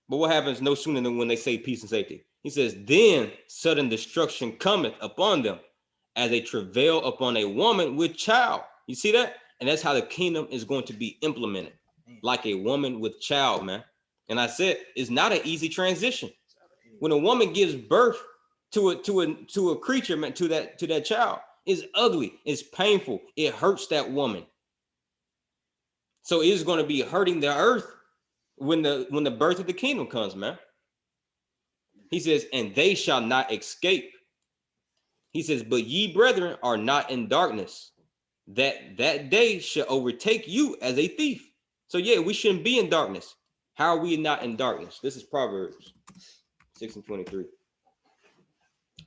But what happens no sooner than when they say peace and safety? He says, then sudden destruction cometh upon them as a travail upon a woman with child. You see that? And that's how the kingdom is going to be implemented, like a woman with child, man. And I said, it's not an easy transition. When a woman gives birth to a creature, man, to that child, it's ugly, it's painful, it hurts that woman. So it's going to be hurting the earth when the birth of the kingdom comes, man. He says, and they shall not escape. He says, but ye brethren are not in darkness, that day shall overtake you as a thief. So yeah, we shouldn't be in darkness. How are we not in darkness? This is Proverbs 6:23.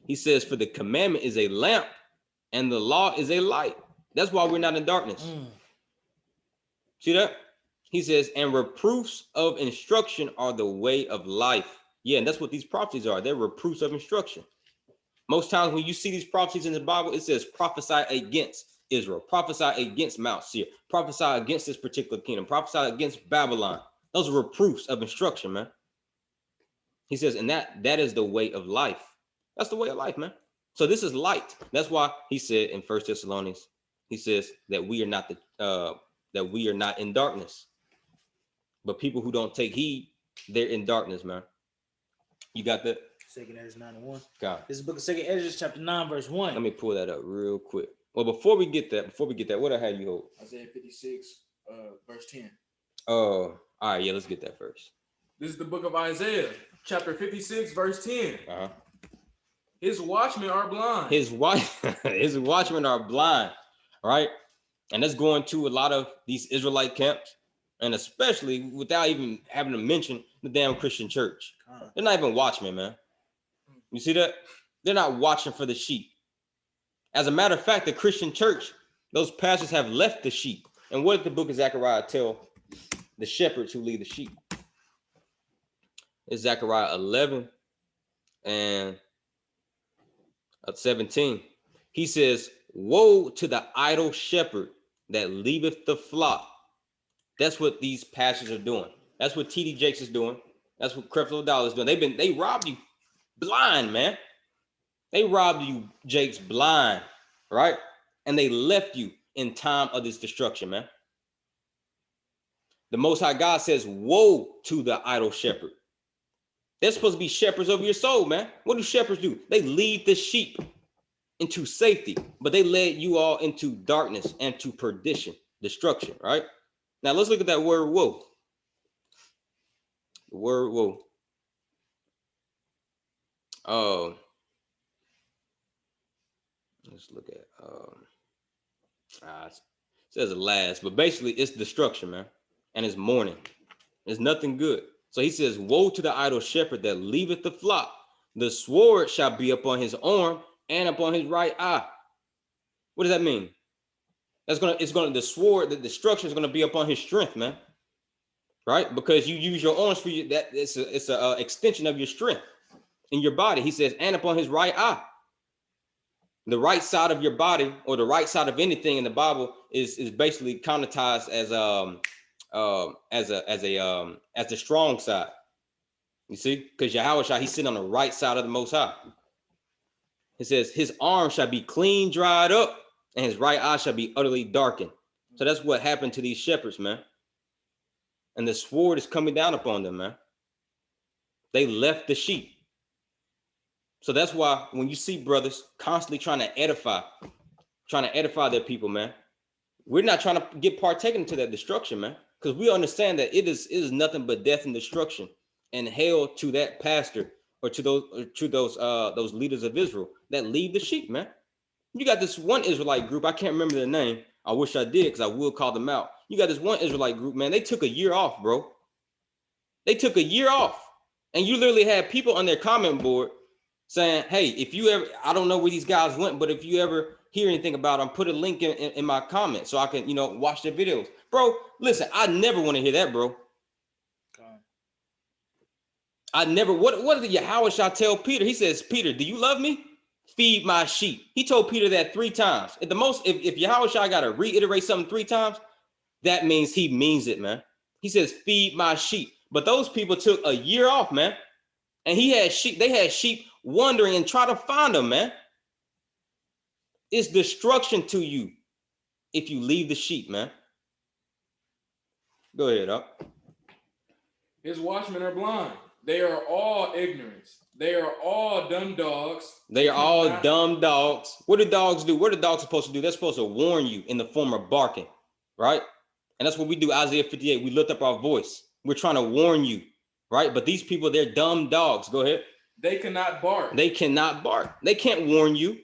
He says, for the commandment is a lamp and the law is a light. That's why we're not in darkness. See that? He says, and reproofs of instruction are the way of life. Yeah, and that's what these prophecies are. They're reproofs of instruction. Most times when you see these prophecies in the Bible, it says prophesy against Israel, prophesy against Mount Seir, prophesy against this particular kingdom, prophesy against Babylon. Those are reproofs of instruction, man. He says, and that is the way of life. That's the way of life, man. So this is light. That's why he said in 1 Thessalonians, he says that we are not in darkness. But people who don't take heed, they're in darkness, man. You got that? 2 Ezra 9:1. God. This is the book of 2 Ezra chapter 9, verse 1. Let me pull that up real quick. Well, before we get that, what I had you hold? Isaiah 56, verse 10. Oh, all right, yeah, let's get that first. This is the book of Isaiah, chapter 56, verse 10. His watchmen are blind. His watchmen are blind, right? And that's going to a lot of these Israelite camps, and especially without even having to mention the damn Christian church. They're not even watchmen, man. You see that? They're not watching for the sheep. As a matter of fact, the Christian church, those pastors have left the sheep. And what did the book of Zechariah tell the shepherds who lead the sheep? It's Zechariah 11 and 17. He says, woe to the idle shepherd that leaveth the flock. That's what these pastors are doing. That's what TD Jakes is doing. That's what Creflo Dollar is doing. They robbed you blind, man. They robbed you, Jakes, blind, right? And they left you in time of this destruction, man. The Most High God says, woe to the idle shepherd. They're supposed to be shepherds over your soul, man. What do shepherds do? They lead the sheep into safety, but they led you all into darkness and to perdition, destruction, right? Now let's look at that word woe. The word woe. Let's look at it says it last, but basically it's destruction, man, and it's mourning. It's nothing good. So he says, woe to the idle shepherd that leaveth the flock. The sword shall be upon his arm and upon his right eye. What does that mean? The sword, the destruction is gonna be upon his strength, man. Right? Because you use your arms for you, that it's a extension of your strength in your body. He says, and upon his right eye. The right side of your body, or the right side of anything in the Bible, is basically connotated as the strong side. You see, because Yahweh, he's sitting on the right side of the Most High. It says, his arm shall be clean dried up, and his right eye shall be utterly darkened. So that's what happened to these shepherds, man. And the sword is coming down upon them, man. They left the sheep. So that's why when you see brothers constantly trying to edify their people, man, we're not trying to get partaken into that destruction, man, because we understand that it is nothing but death and destruction and hell to that pastor or to those leaders of Israel that leave the sheep, man. You got this one Israelite group, I can't remember their name. I wish I did, because I will call them out. You got this one Israelite group, man. They took a year off, bro. They took a year off, and you literally had people on their comment board saying, hey, if you ever, I don't know where these guys went, but if you ever hear anything about them, put a link in my comment so I can, watch their videos. Bro, listen, I never want to hear that, bro. I never, what did Yahweh tell Peter? He says, Peter, do you love me? Feed my sheep. He told Peter that 3 times. At the most, if Yahweh got to reiterate something 3 times, that means he means it, man. He says, feed my sheep. But those people took a year off, man. And they had sheep wandering and try to find them, man. It's destruction to you if you leave the sheep, man. Go ahead, up. His watchmen are blind. They are all ignorance. They are all dumb dogs. They are all dumb dogs. What do dogs do? What are dogs supposed to do? They're supposed to warn you in the form of barking, right? And that's what we do. Isaiah 58. We lift up our voice. We're trying to warn you, right? But these people, they're dumb dogs. Go ahead. They cannot bark. They cannot bark. They can't warn you.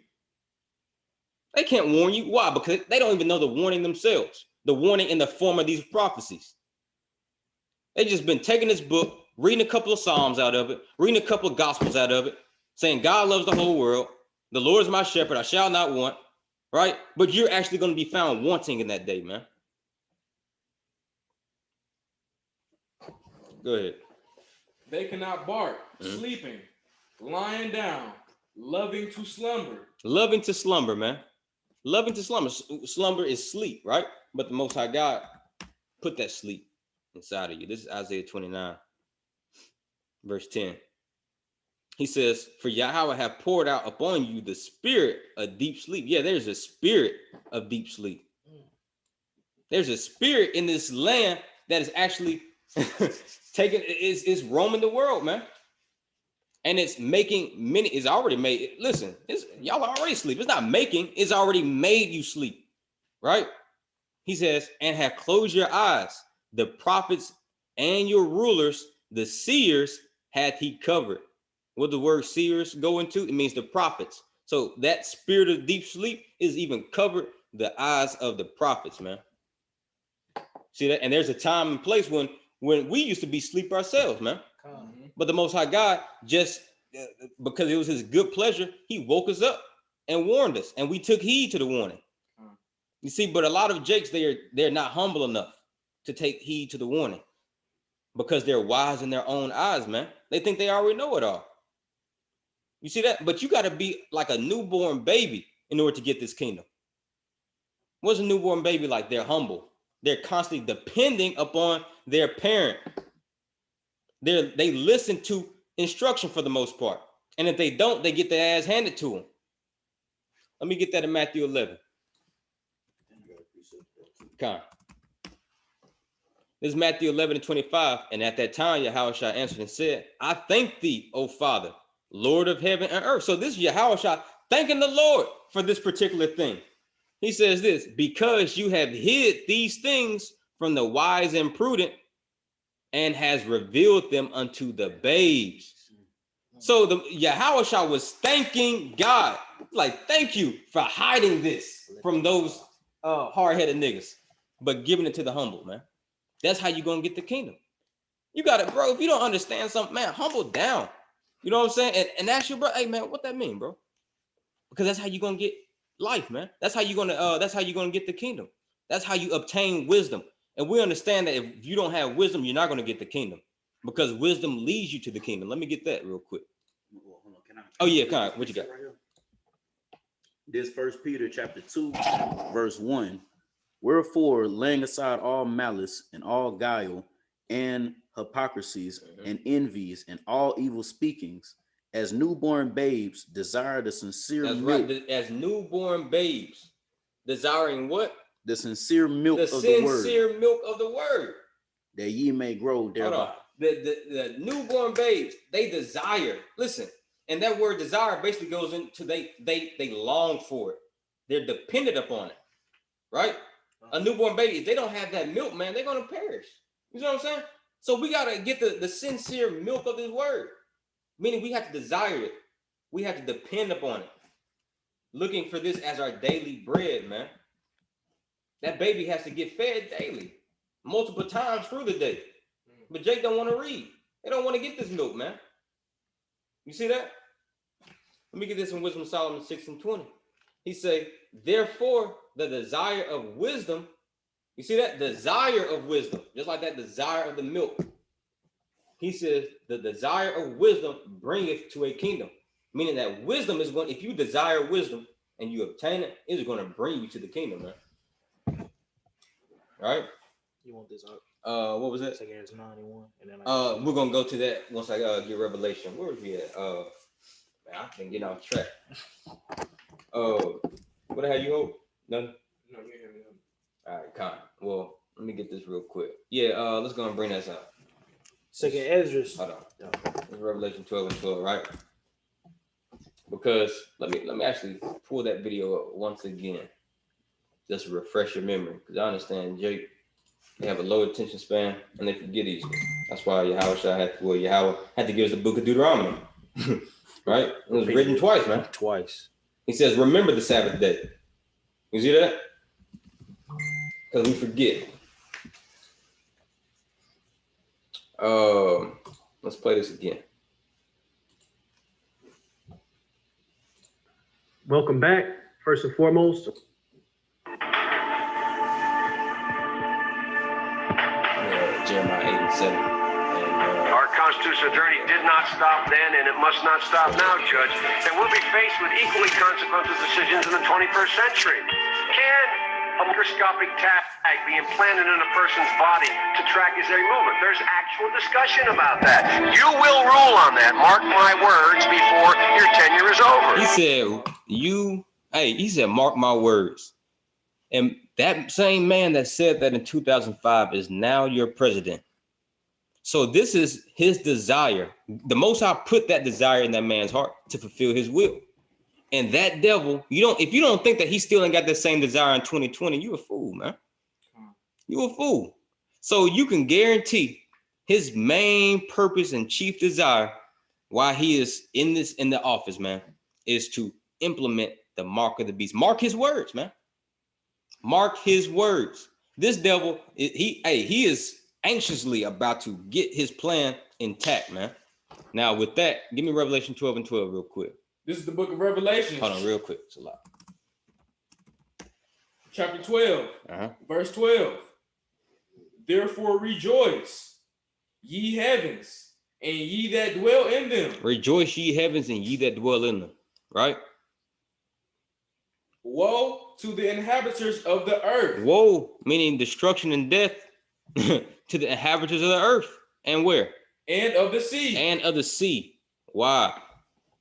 They can't warn you. Why? Because they don't even know the warning themselves. The warning in the form of these prophecies. They just been taking this book, reading a couple of Psalms out of it, reading a couple of Gospels out of it, saying God loves the whole world. The Lord is my shepherd. I shall not want. Right? But you're actually going to be found wanting in that day, man. Go ahead. They cannot bark, sleeping, lying down, loving to slumber. Loving to slumber, man. Loving to slumber. Slumber is sleep, right? But the Most High God put that sleep inside of you. This is Isaiah 29, verse 10. He says, for Yahweh have poured out upon you the spirit of deep sleep. Yeah, there's a spirit of deep sleep. There's a spirit in this land that is actually is roaming the world, man. And it's making many, it's already made, listen, y'all are already asleep. It's not making, it's already made you sleep, right? He says, and have closed your eyes. The prophets and your rulers, the seers, hath he covered. What the word seers go into? It means the prophets. So that spirit of deep sleep is even covered the eyes of the prophets, man. See that? And there's a time and place when we used to be asleep ourselves, man. But the Most High God, just because it was his good pleasure, he woke us up and warned us, and we took heed to the warning. You see, but a lot of jakes, they're not humble enough to take heed to the warning because they're wise in their own eyes, man. They think they already know it all. You see that? But you got to be like a newborn baby in order to get this kingdom. What's a newborn baby like? They're humble. They're constantly depending upon their parent. They listen to instruction for the most part. And if they don't, they get their ass handed to them. Let me get that in Matthew 11. Okay. This is Matthew 11 and 25. And at that time, Yahushua answered and said, I thank thee, O Father, Lord of heaven and earth. So this is Yahushua thanking the Lord for this particular thing. He says this, because you have hid these things from the wise and prudent and has revealed them unto the babes. So the Yahushua was thanking God, like, thank you for hiding this from those hard-headed niggas, but giving it to the humble, man. That's how you're going to get the kingdom. You got to, bro, if you don't understand something, man, humble down. You know what I'm saying? And ask your brother, hey, man, what that mean, bro? Because that's how you're going to get life, man. That's how you're going to get the kingdom. That's how you obtain wisdom. And we understand that if you don't have wisdom, you're not going to get the kingdom because wisdom leads you to the kingdom. Let me get that real quick. Oh, yeah, kind of. What you got? This 1 Peter chapter 2, verse 1. Wherefore, laying aside all malice and all guile and hypocrisies and envies and all evil speakings, as newborn babes desire the sincere milk. Right. As newborn babes desiring what? The sincere milk of the word. The sincere milk of the word. That ye may grow thereby. The newborn babes, they desire. Listen, and that word desire basically goes into they long for it. They're dependent upon it, right? A newborn baby, if they don't have that milk, man, they're going to perish. You know what I'm saying? So we got to get the sincere milk of this word, meaning we have to desire it. We have to depend upon it, looking for this as our daily bread, man. That baby has to get fed daily, multiple times through the day. But Jake don't want to read. They don't want to get this milk, man. You see that? Let me get this in Wisdom of Solomon 6:20. He say, therefore, the desire of wisdom, you see that? Desire of wisdom, just like that desire of the milk. He says, the desire of wisdom bringeth to a kingdom. Meaning that wisdom is going, if you desire wisdom and you obtain it, it is going to bring you to the kingdom, man. All right? You want this up? What was that? It's like it's 91. And then we're gonna go to that once I get Revelation. Where is we at? Man, I can get off track. What the hell you hope? Nothing? No, you hear me. All right, Con. Well, let me get this real quick. Yeah, let's go and bring that up. Second Ezra. Hold on. It's Revelation 12 and 12, right? Because let me actually pull that video up once again. Just to refresh your memory. Because I understand Jake, they have a low attention span and they forget easily. That's why Yahweh had to give us the book of Deuteronomy. Right? It was written twice, man. Twice. He says, remember the Sabbath day. You see that? Because we forget. Let's play this again. Welcome back. First and foremost, Jeremiah 8:7. Our constitutional journey did not stop then, and it must not stop now, Judge. And we'll be faced with equally consequential decisions in the 21st century. Can a microscopic tag be implanted in a person's body to track his every movement? There's actual discussion about that. You will rule on that. Mark my words before your tenure is over. He said, mark my words. And that same man that said that in 2005 is now your president. So this is his desire. The Most High put that desire in that man's heart to fulfill his will. And that devil, if you don't think that he still ain't got that same desire in 2020, you a fool, man. You a fool. So you can guarantee his main purpose and chief desire while he is in the office, man, is to implement the mark of the beast. Mark his words, man. Mark his words. This devil, he is anxiously about to get his plan intact, man. Now, with that, give me Revelation 12 and 12 real quick. This is the book of Revelation. Hold on, real quick. It's a lot. Chapter 12, verse 12. Therefore rejoice, ye heavens, and ye that dwell in them. Rejoice, ye heavens, and ye that dwell in them. Right? Woe to the inhabitants of the earth. Woe, meaning destruction and death to the inhabitants of the earth. And where? And of the sea. And of the sea. Why?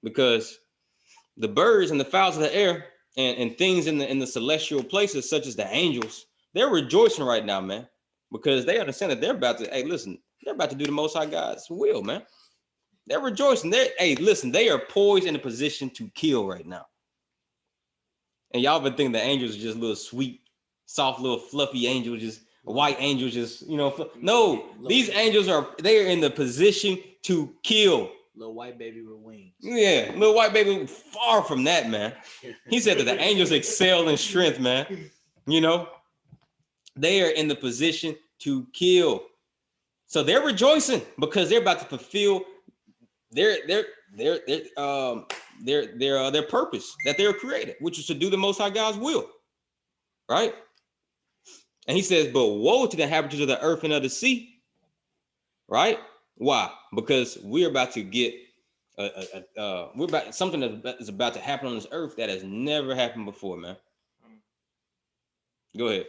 Because the birds and the fowls of the air and things in the celestial places, such as the angels, they're rejoicing right now, man, because they understand that they're about to, they're about to do the Most High God's will, man. They're rejoicing. They are poised in a position to kill right now. And y'all been thinking the angels are just little sweet, soft, little fluffy angels, just white angels, just, no, these angels they are in the position to kill. Little white baby with wings. Yeah, little white baby, far from that, man. He said that the angels excel in strength, man. They are in the position to kill. So they're rejoicing because they're about to fulfill their purpose that they were created, which is to do the Most High God's will, right? And he says, but woe to the inhabitants of the earth and of the sea, right? Why? Because we're about to get something that is about to happen on this earth that has never happened before, man. Go ahead.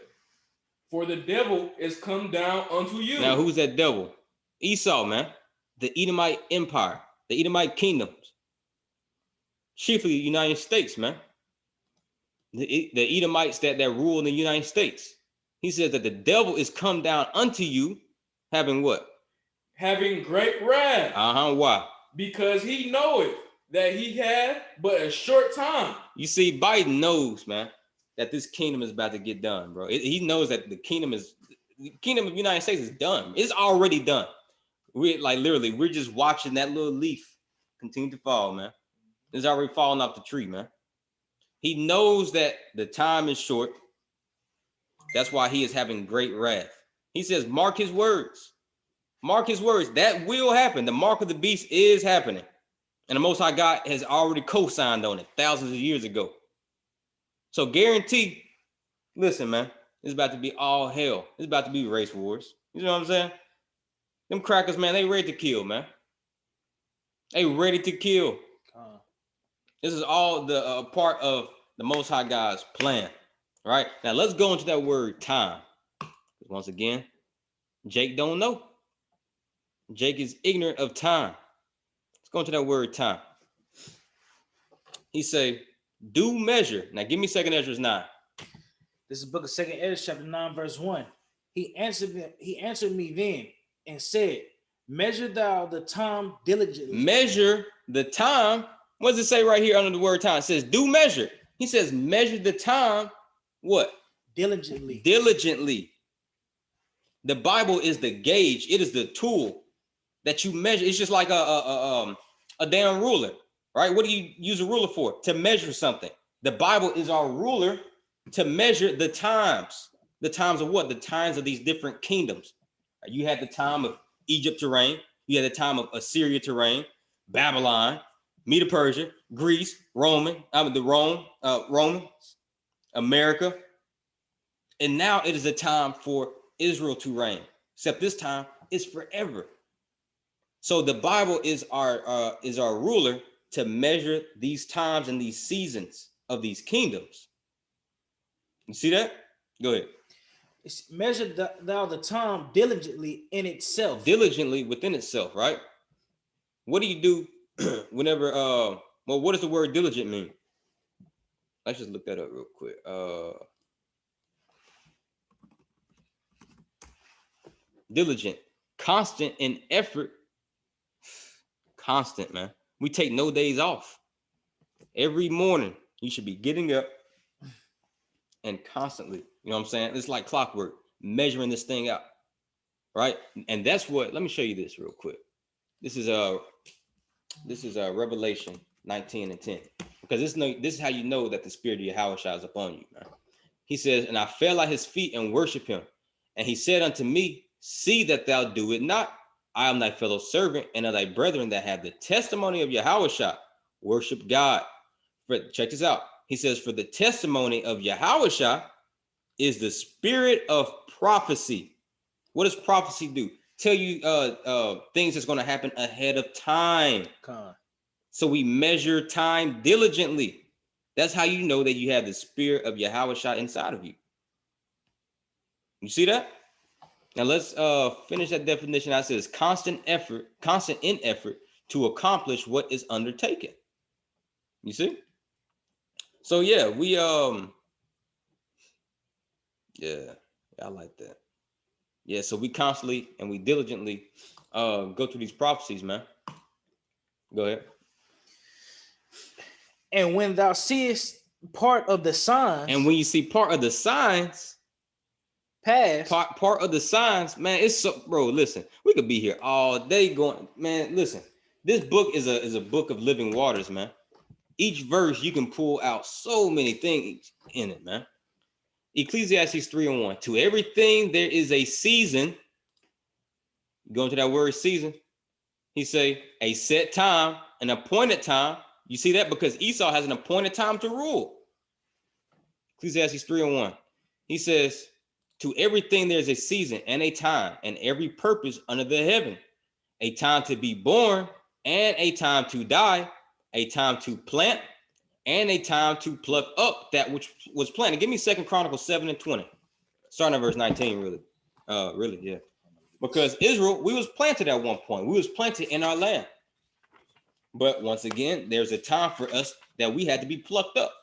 For the devil is come down unto you. Now, who's that devil? Esau, man. The Edomite Empire, the Edomite kingdoms, chiefly the United States, man. The Edomites that rule in the United States. He says that the devil is come down unto you, having what? Having great wrath. Why? Because he knoweth that he had but a short time. You see, Biden knows, man, that this kingdom is about to get done, bro. He knows that the kingdom of the United States is done. It's already done. We're just watching that little leaf continue to fall, man. It's already falling off the tree, man. He knows that the time is short. That's why he is having great wrath. He says, mark his words. Mark his words. That will happen. The mark of the beast is happening. And the Most High God has already co-signed on it thousands of years ago. So guarantee, listen, man, it's about to be all hell. It's about to be race wars. You know what I'm saying? Them crackers, man, they ready to kill, man. They ready to kill. This is all the part of the Most High God's plan. All right, now let's go into that word time. Once again, Jake don't know. Jake is ignorant of time. Let's go into that word time. He say, do measure. Now give me 2 Ezra 9. This is the book of 2 Ezra, chapter 9, verse 1. He answered me then and said, measure thou the time diligently. Measure the time. What does it say right here under the word time? It says, do measure. He says, measure the time. What? Diligently. Diligently. The Bible is the gauge. It is the tool that you measure. It's just like a damn ruler, right? What do you use a ruler for? To measure something. The Bible is our ruler to measure the times. The times of what? The times of these different kingdoms. You had the time of Egypt to reign. You had the time of Assyria to reign, Babylon, Medo-Persia, Greece, Romans, America. And now it is a time for Israel to reign, except this time it's forever. So the Bible is our ruler to measure these times and these seasons of these kingdoms. You see that? Go ahead. It's measured thou the time diligently in itself. Diligently within itself, right? What do you do whenever, what does the word diligent mean? Let's just look that up real quick. Diligent, constant in effort. Constant, man. We take no days off. Every morning, you should be getting up and constantly, you know what I'm saying? It's like clockwork, measuring this thing out, right? And that's what, let me show you this real quick. This is Revelation 19 and 10. Because this is how you know that the spirit of Yahweh is upon you, man. He says, and I fell at his feet and worshiped him. And he said unto me, see that thou do it not. I am thy fellow servant and of thy brethren that have the testimony of Yahushua. Worship God. Check this out. He says, for the testimony of Yahushua is the spirit of prophecy. What does prophecy do? Tell you things that's going to happen ahead of time. So we measure time diligently. That's how you know that you have the spirit of Yahushua inside of you. You see that? Now let's finish that definition. I says constant in effort to accomplish what is undertaken. You see? So yeah, we yeah, I like that. Yeah, so we constantly and we diligently go through these prophecies, man. Go ahead. And when thou seest part of the signs, and when you see part of the signs pass, part of the signs, man, it's so, bro, listen, we could be here all day going, man, listen, this book is a book of living waters, man. Each verse you can pull out so many things in it, man. Ecclesiastes 3:1. To everything there is a season. Go into that word season. He say a set time, an appointed time. You see that? Because Esau has an appointed time to rule. Ecclesiastes 3:1. He says, to everything there's a season and a time, and every purpose under the heaven. A time to be born and a time to die, a time to plant and a time to pluck up that which was planted. Give me 2 Chronicles 7:20. Starting at verse 19, really, yeah. Because Israel, we was planted at one point. We was planted in our land. But once again, there's a time for us that we had to be plucked up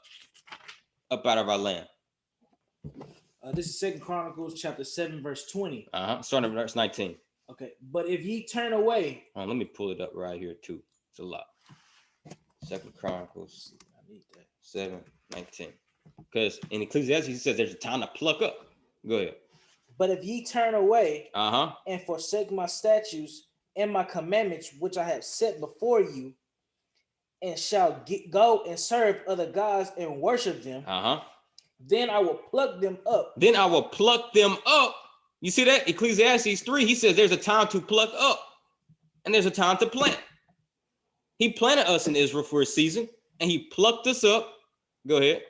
out of our land. This is 2 Chronicles chapter 7, verse 20. Starting at verse 19. Okay, but if ye turn away. Let me pull it up right here too. It's a lot. 2 Chronicles 7:19. Because in Ecclesiastes, he says there's a time to pluck up. Go ahead. But if ye turn away and forsake my statutes and my commandments, which I have set before you, and shall go and serve other gods and worship them, then I will pluck them up. Then I will pluck them up. You see that? Ecclesiastes 3, he says there's a time to pluck up and there's a time to plant. He planted us in Israel for a season and he plucked us up. Go ahead.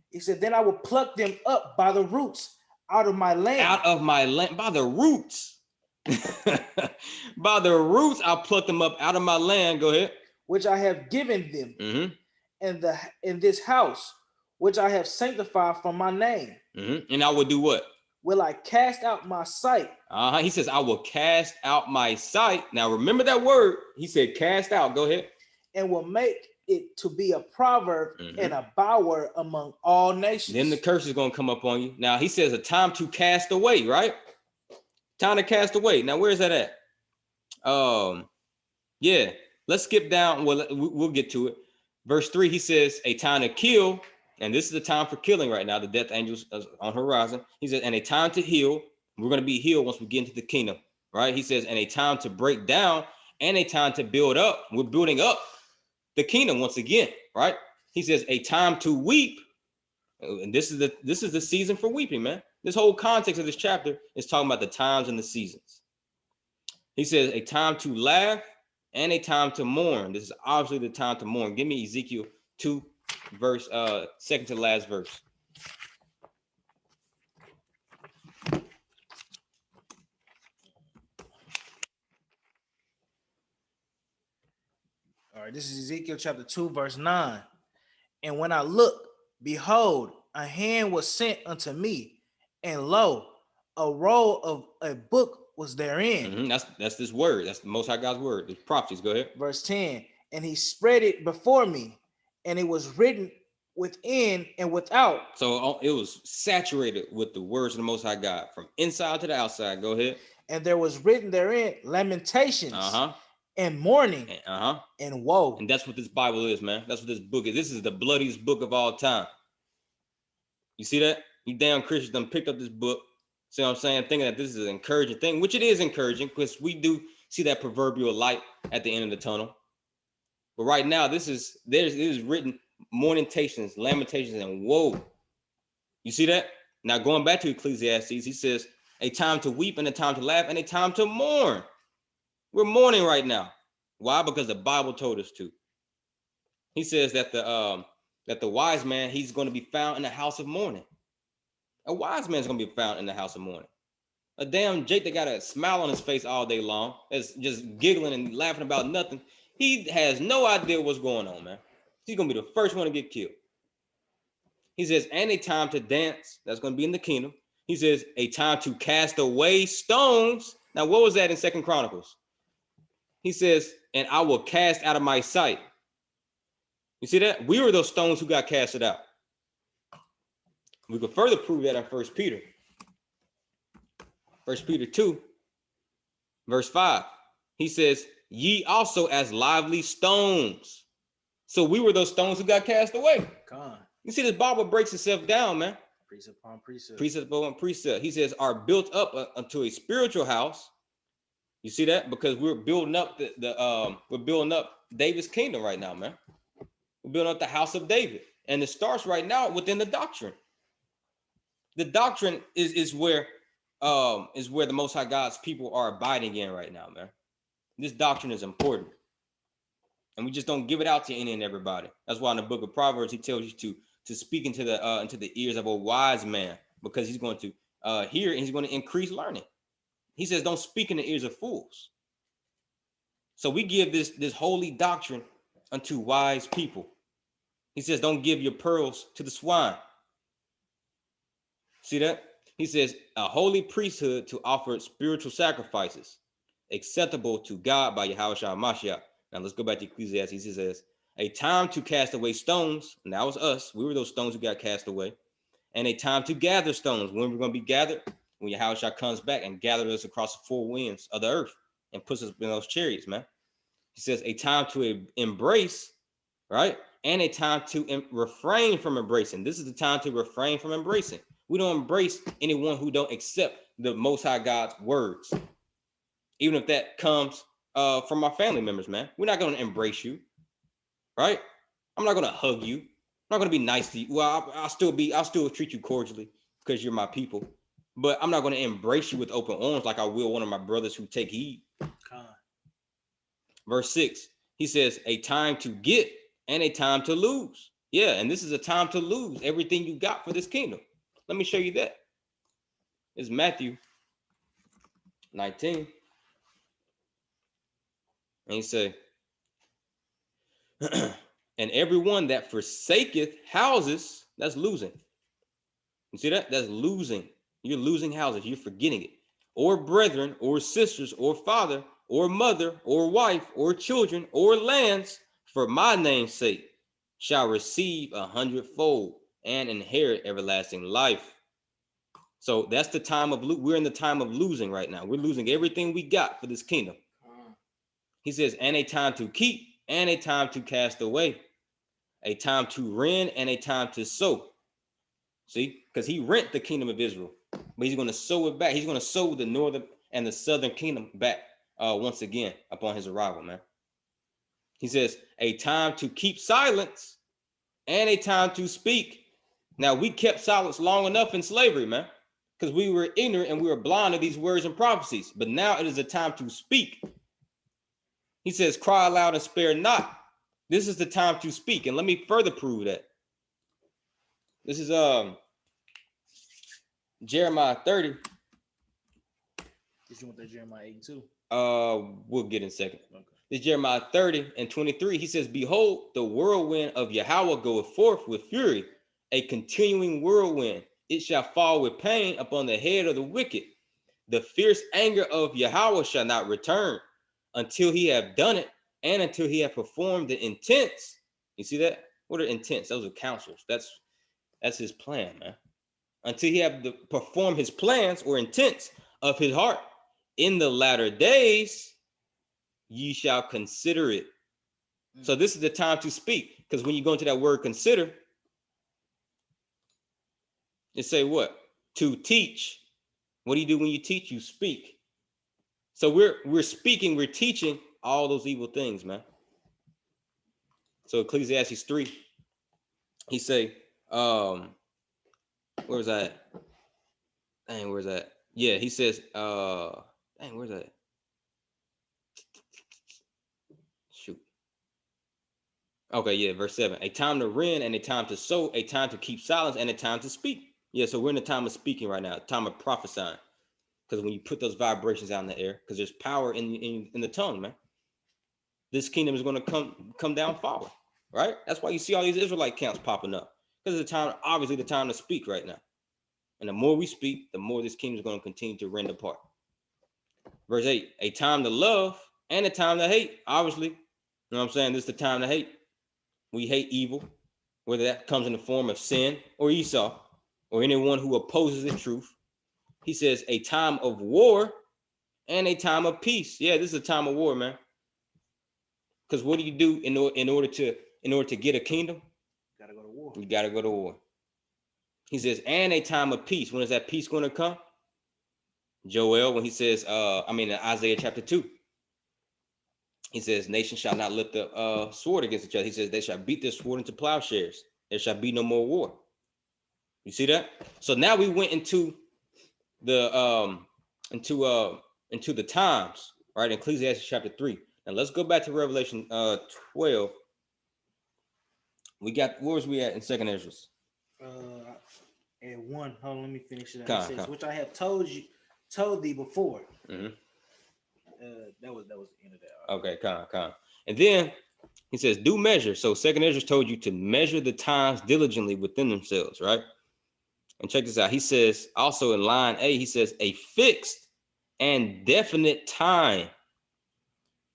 He said, then I will pluck them up by the roots out of my land. Out of my land, by the roots. By the roots, I'll pluck them up out of my land. Go ahead. Which I have given them in this house, which I have sanctified from my name. And I will do what? Will I cast out my sight? He says, I will cast out my sight. Now remember that word. He said, cast out. Go ahead. And will make it to be a proverb and a byword among all nations. Then the curse is going to come up on you. Now he says a time to cast away, right? Time to cast away. Now where's that at? Yeah, let's skip down. Well, we'll get to it. Verse 3, he says a time to kill. And this is the time for killing right now. The death angels on horizon. He says, and a time to heal. We're going to be healed once we get into the kingdom, right? He says, and a time to break down and a time to build up. We're building up the kingdom once again, right? He says a time to weep. And this is the season for weeping, man. This whole context of this chapter is talking about the times and the seasons. He says a time to laugh and a time to mourn. This is obviously the time to mourn. Give me Ezekiel 2. Verse second to last verse. All right, this is Ezekiel chapter 2, verse 9. And when I looked, behold, a hand was sent unto me, and lo, a roll of a book was therein. That's this word. That's the Most High God's word. The prophecies. Go ahead. Verse 10. And he spread it before me, and it was written within and without. So it was saturated with the words of the Most High God from inside to the outside. Go ahead. And there was written therein lamentations and mourning and woe. And that's what this Bible is, man. That's what this book is. This is the bloodiest book of all time. You see that? You damn Christians done picked up this book. See what I'm saying? Thinking that this is an encouraging thing, which it is encouraging because we do see that proverbial light at the end of the tunnel. But right now, it is written lamentations, and woe. You see that? Now going back to Ecclesiastes, he says, a time to weep and a time to laugh and a time to mourn. We're mourning right now. Why? Because the Bible told us to. He says that the wise man, he's going to be found in the house of mourning. A wise man's going to be found in the house of mourning. A damn Jake that got a smile on his face all day long, that's just giggling and laughing about nothing. He has no idea what's going on, man. He's going to be the first one to get killed. He says, and a time to dance. That's going to be in the kingdom. He says, a time to cast away stones. Now, what was that in 2 Chronicles? He says, and I will cast out of my sight. You see that? We were those stones who got casted out. We could further prove that in 1 Peter. 1 Peter 2, verse 5. He says, ye also as lively stones. So we were those stones who got cast away. God. You see, this Bible breaks itself down, man. Precept upon precept. Precept upon precept. He says, are built up unto a spiritual house. You see that? Because we're building up we're building up David's kingdom right now, man. We're building up the house of David. And it starts right now within the doctrine. The doctrine is where the Most High God's people are abiding in right now, man. This doctrine is important. And we just don't give it out to any and everybody. That's why in the book of Proverbs, he tells you to speak into the ears of a wise man, because he's going to hear and he's going to increase learning. He says, don't speak in the ears of fools. So we give this holy doctrine unto wise people. He says, don't give your pearls to the swine. See that? He says, a holy priesthood to offer spiritual sacrifices acceptable to God by Yahweh Mashiach. Now let's go back to Ecclesiastes. He says, a time to cast away stones, and that was us. We were those stones who got cast away. And a time to gather stones. When we're going to be gathered? When Yahweh comes back and gathers us across the four winds of the earth and puts us in those chariots, man. He says a time to embrace, right? And a time to refrain from embracing. This is the time to refrain from embracing. We don't embrace anyone who don't accept the Most High God's words. Even if that comes from our family members, man. We're not going to embrace you, right? I'm not going to hug you. I'm not going to be nice to you. Well, I'll still treat you cordially because you're my people. But I'm not going to embrace you with open arms like I will one of my brothers who take heed. Verse 6, he says, a time to get and a time to lose. Yeah, and this is a time to lose everything you got for this kingdom. Let me show you that. It's Matthew 19. And he say, and everyone that forsaketh houses, that's losing. You see that? That's losing. You're losing houses. You're forgetting it. Or brethren, or sisters, or father, or mother, or wife, or children, or lands, for my name's sake, shall receive 100-fold and inherit everlasting life. So that's the time of, we're in the time of losing right now. We're losing everything we got for this kingdom. He says, and a time to keep, and a time to cast away, a time to rend, and a time to sow. See, because he rent the kingdom of Israel, but he's going to sow it back. He's going to sow the northern and the southern kingdom back once again upon his arrival, man. He says, a time to keep silence and a time to speak. Now, we kept silence long enough in slavery, man, because we were ignorant and we were blind to these words and prophecies. But now it is a time to speak. He says, cry aloud and spare not. This is the time to speak. And let me further prove that. This is Jeremiah 30. Did you want that Jeremiah 8 too? We'll get in a second. Okay. This Jeremiah 30 and 23. He says, behold, the whirlwind of Yahweh goeth forth with fury, a continuing whirlwind. It shall fall with pain upon the head of the wicked. The fierce anger of Yahweh shall not return until he have done it, and until he have performed the intents. You see that? What are intents? Those are counsels. That's his plan, man. Until he have performed his plans or intents of his heart. In the latter days, ye shall consider it. So this is the time to speak. Because when you go into that word consider, it say what? To teach. What do you do when you teach? You speak. So we're speaking, we're teaching all those evil things, man. So Ecclesiastes 3, he say, where was I at? dang, where's that? Yeah, he says, dang, where's that? Shoot. Okay, yeah, verse 7. A time to rend and a time to sow, a time to keep silence and a time to speak. Yeah, so we're in the time of speaking right now, time of prophesying. Because when you put those vibrations out in the air, because there's power in the tongue, man. This kingdom is going to come down forward, right? That's why you see all these Israelite camps popping up. Because it's the time, obviously, the time to speak right now. And the more we speak, the more this kingdom is going to continue to rend apart. Verse 8, a time to love and a time to hate, obviously. You know what I'm saying? This is the time to hate. We hate evil, whether that comes in the form of sin or Esau or anyone who opposes the truth. He says a time of war and a time of peace. Yeah, this is a time of war, man. Because what do you do in order to get a kingdom? Gotta go to war. You gotta go to war. He says, and a time of peace. When is that peace going to come? Joel, when he says, in Isaiah chapter 2, he says, nation shall not lift the sword against each other. He says, they shall beat their sword into plowshares. There shall be no more war. You see that? So now we went into the times, right? Ecclesiastes chapter 3. Now let's go back to Revelation 12. We got, where was we at in Second Ezra? At 1, hold on, let me finish it. It says, which I have told thee before. Mm-hmm. That was the end of that. Okay, come. And then he says, do measure. So Second Ezra told you to measure the times diligently within themselves, right? And check this out. He says, also in line A, he says, a fixed and definite time.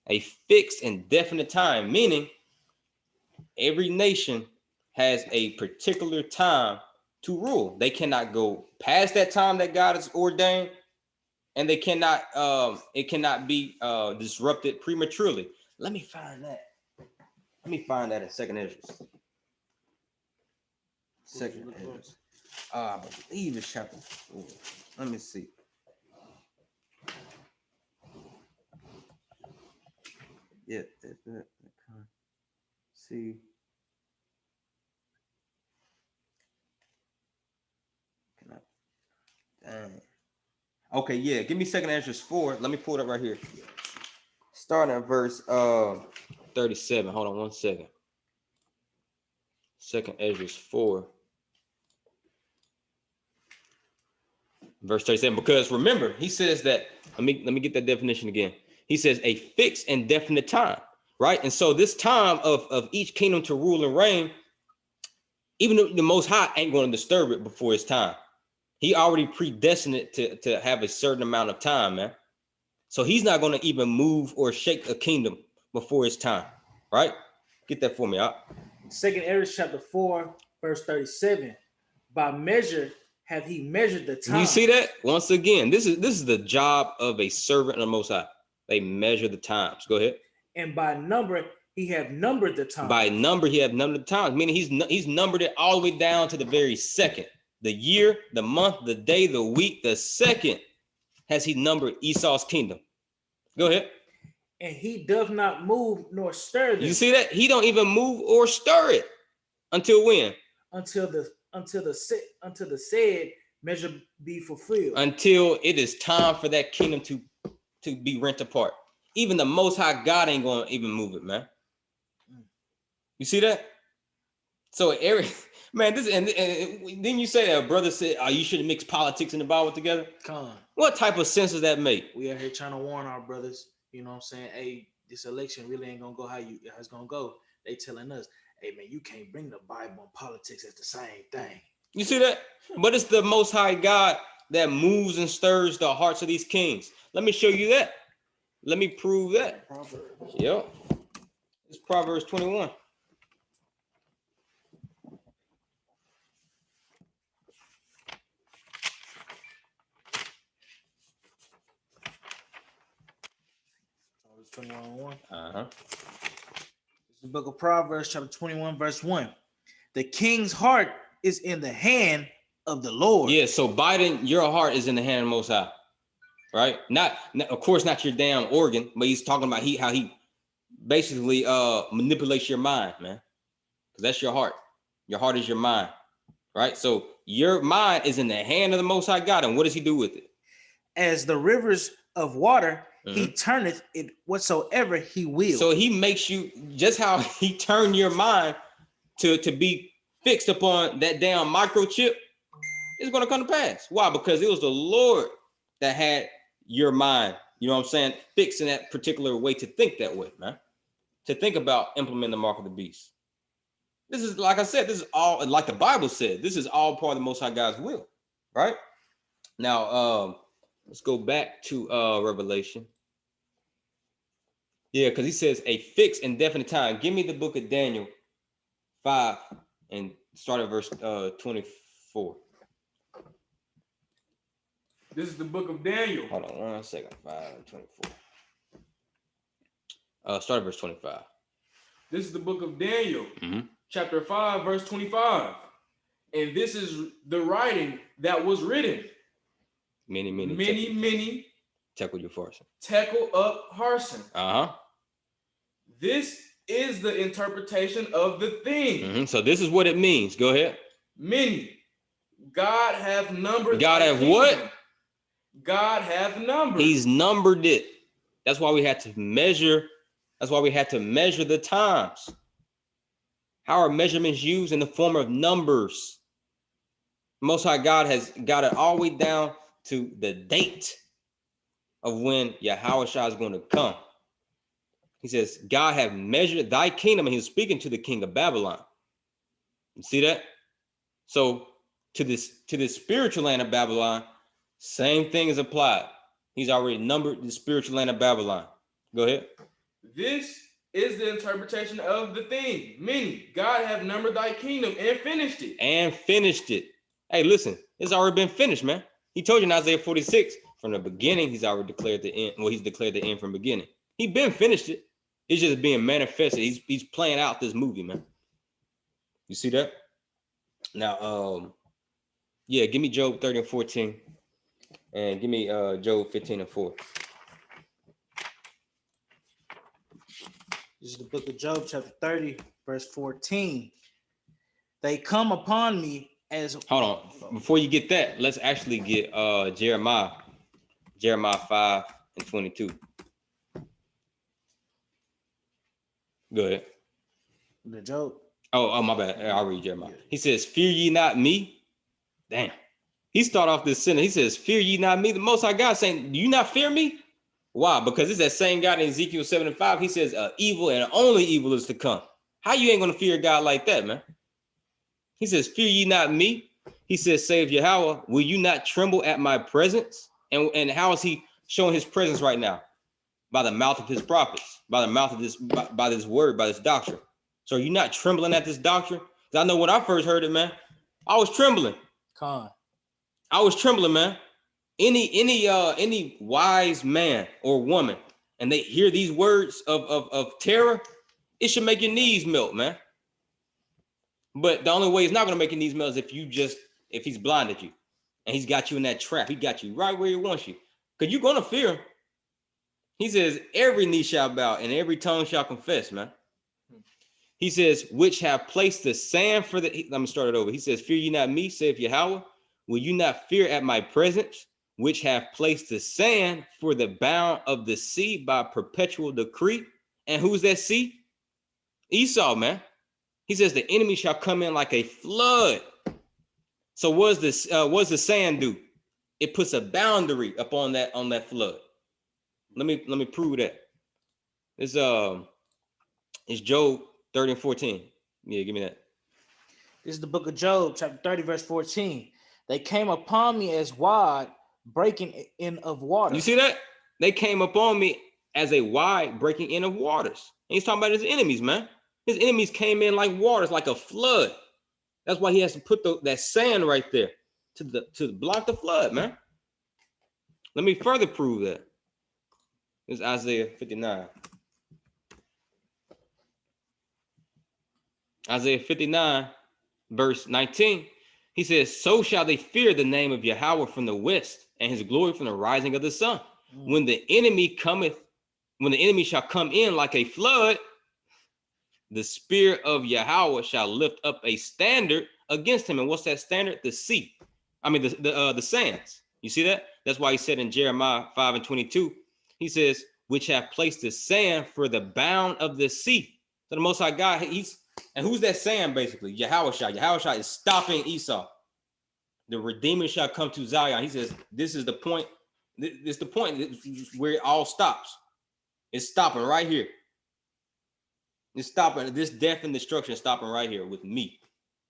A fixed and definite time, meaning every nation has a particular time to rule. They cannot go past that time that God has ordained, and they cannot, it cannot be disrupted prematurely. Let me find that. Let me find that in Second Ezra. Second Ezra. I believe it's chapter 4. Let me see. Yeah, see. Can I? Dang. Okay, yeah. Give me Second Ezra 4. Let me pull it up right here. Starting at verse 37. Hold on 1 second. Second Ezra 4. Verse 37. Because remember, he says that, let me get that definition again. He says a fixed and definite time, right? And so this time of each kingdom to rule and reign, even the Most High ain't going to disturb it before it's time. He already predestined it to have a certain amount of time, man. So he's not going to even move or shake a kingdom before it's time, right? Get that for me out. Second Ezra chapter 4, verse 37. By measure have he measured the time. You see that? Once again, this is the job of a servant of the Most High. They measure the times. Go ahead. And by number, he have numbered the time. By number, he have numbered the times, meaning he's numbered it all the way down to the very second. The year, the month, the day, the week, the second has he numbered Esau's kingdom. Go ahead. And he doth not move nor stir them. You see that? He don't even move or stir it. Until when? Until the said measure be fulfilled. Until it is time for that kingdom to be rent apart. Even the Most High God ain't going to even move it, man. You see that? So man, this and then you say that brother said, "Oh, you shouldn't mix politics and the Bible together." Come on. What type of sense does that make? We are here trying to warn our brothers. You know what I'm saying? Hey, this election really ain't gonna go how it's gonna go. They telling us, hey man, you can't bring the Bible and politics as the same thing. You see that? But it's the Most High God that moves and stirs the hearts of these kings. Let me show you that. Let me prove that. Proverbs. Yep. It's Proverbs 21. Proverbs 21:1. Uh-huh. It's the book of Proverbs, chapter 21, verse 1. The king's heart is in the hand of the Lord. Yeah, so Biden, your heart is in the hand of the Most High. Right? Not of course, not your damn organ, but he's talking about how he basically manipulates your mind, man. Because that's your heart. Your heart is your mind. Right? So your mind is in the hand of the Most High God. And what does he do with it? As the rivers of water, he turneth it whatsoever he will. So he makes you, just how he turned your mind to be fixed upon that damn microchip, it's going to come to pass. Why? Because it was the Lord that had your mind, you know what I'm saying, fixed in that particular way to think that way, man. To think about implementing the mark of the beast. This is, like I said, this is all, like the Bible said, this is all part of the Most High God's will, right? Now, let's go back to Revelation. Yeah, because he says a fixed and definite time. Give me the book of Daniel 5 and start at verse 24. This is the book of Daniel. Hold on 1 second. 5 and 24. Start at verse 25. This is the book of Daniel, chapter 5, verse 25. And this is the writing that was written. Many. Tekel Upharsin. Tekel Upharsin. This is the interpretation of the thing. So this is what it means. Go ahead. Many. God hath numbered. God have what? God hath numbered. He's numbered it. That's why we had to measure. That's why we had to measure the times. How are measurements used? In the form of numbers. Most High God has got it all the way down to the date of when Yahweh Shah is going to come. He says, God have measured thy kingdom, and he's speaking to the king of Babylon. You see that? So to this spiritual land of Babylon, same thing is applied. He's already numbered the spiritual land of Babylon. Go ahead. This is the interpretation of the thing. Many. God have numbered thy kingdom and finished it. Hey, listen, it's already been finished, man. He told you in Isaiah 46, from the beginning, he's already declared the end. Well, he's declared the end from the beginning. He been finished it. It's just being manifested. He's playing out this movie, man. You see that? Now, yeah, give me Job 30 and 14. And give me Job 15 and 4. This is the book of Job, chapter 30, verse 14. They come upon me as... Hold on. Before you get that, let's actually get Jeremiah 5 and 22. Go ahead. The Job. Oh, my bad. I'll read Jeremiah. He says, fear ye not me. Damn. He start off this sentence. He says, fear ye not me. The Most High God saying, do you not fear me? Why? Because it's that same God in Ezekiel 7 and 5. He says, evil and only evil is to come. How you ain't going to fear a God like that, man? He says, fear ye not me. He says, save Yahweh. Will you not tremble at my presence? And how is he showing his presence right now? By the mouth of his prophets, by the mouth of this, by this word, by this doctrine. So are you not trembling at this doctrine? Because I know when I first heard it, man, I was trembling. I was trembling, man. Any wise man or woman, and they hear these words of terror, it should make your knees melt, man. But the only way it's not going to make your knees melt is if he's blinded you and he's got you in that trap. He got you right where he wants you, because you're going to fear him. He says, every knee shall bow and every tongue shall confess, man. He says, which have placed the sand for the... Let me start it over. He says, fear ye not me, saith Yahweh. Will you not fear at my presence, which have placed the sand for the bound of the sea by perpetual decree? And who's that sea? Esau, man. He says, the enemy shall come in like a flood. So what's the sand do? It puts a boundary upon that flood. Let me prove that. It's Job 30 and 14. Yeah, give me that. This is the book of Job, chapter 30, verse 14. They came upon me as wide breaking in of water. You see that? They came upon me as a wide breaking in of waters. And he's talking about his enemies, man. His enemies came in like waters, like a flood. That's why he has to put that sand right there to block the flood, man. Let me further prove that. It's Isaiah 59. Isaiah 59, verse 19. He says, so shall they fear the name of Yahweh from the west, and his glory from the rising of the sun. When the enemy shall come in like a flood, the spirit of Yahweh shall lift up a standard against him. And what's that standard? The sea. I mean, the sands. You see that? That's why he said in Jeremiah 5:22, he says, which have placed the sand for the bound of the sea. So the Most High God, and who's that sand basically? Yahushua. Yahushua is stopping Esau. The Redeemer shall come to Zion. He says, this is the point. This is the point where it all stops. It's stopping right here. It's stopping. This death and destruction is stopping right here with me.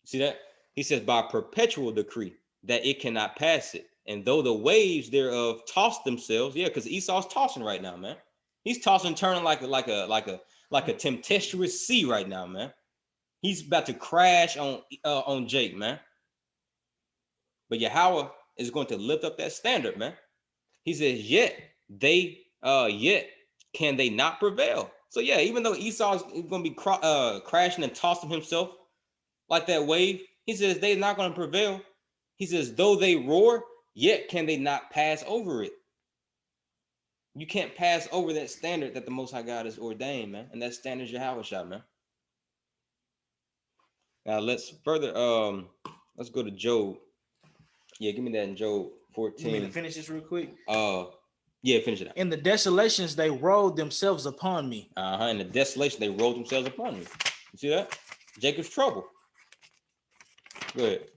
See that? He says, by perpetual decree that it cannot pass it. And though the waves thereof toss themselves, yeah, because Esau's tossing right now, man. He's tossing, turning like a tempestuous sea right now, man. He's about to crash on Jake, man. But Yahweh is going to lift up that standard, man. He says, yet can they not prevail? So yeah, even though Esau is going to be crashing and tossing himself like that wave, he says they're not going to prevail. He says, though they roar, yet can they not pass over it. You can't pass over that standard that the Most High God has ordained, man. And that standard is Yahushua, man. Now let's further, let's go to Job. Yeah, give me that in Job 14. You mean to finish this real quick? Yeah, finish it out. In the desolations, they rolled themselves upon me. In the desolation, they rolled themselves upon me. You see that? Jacob's trouble. Go ahead.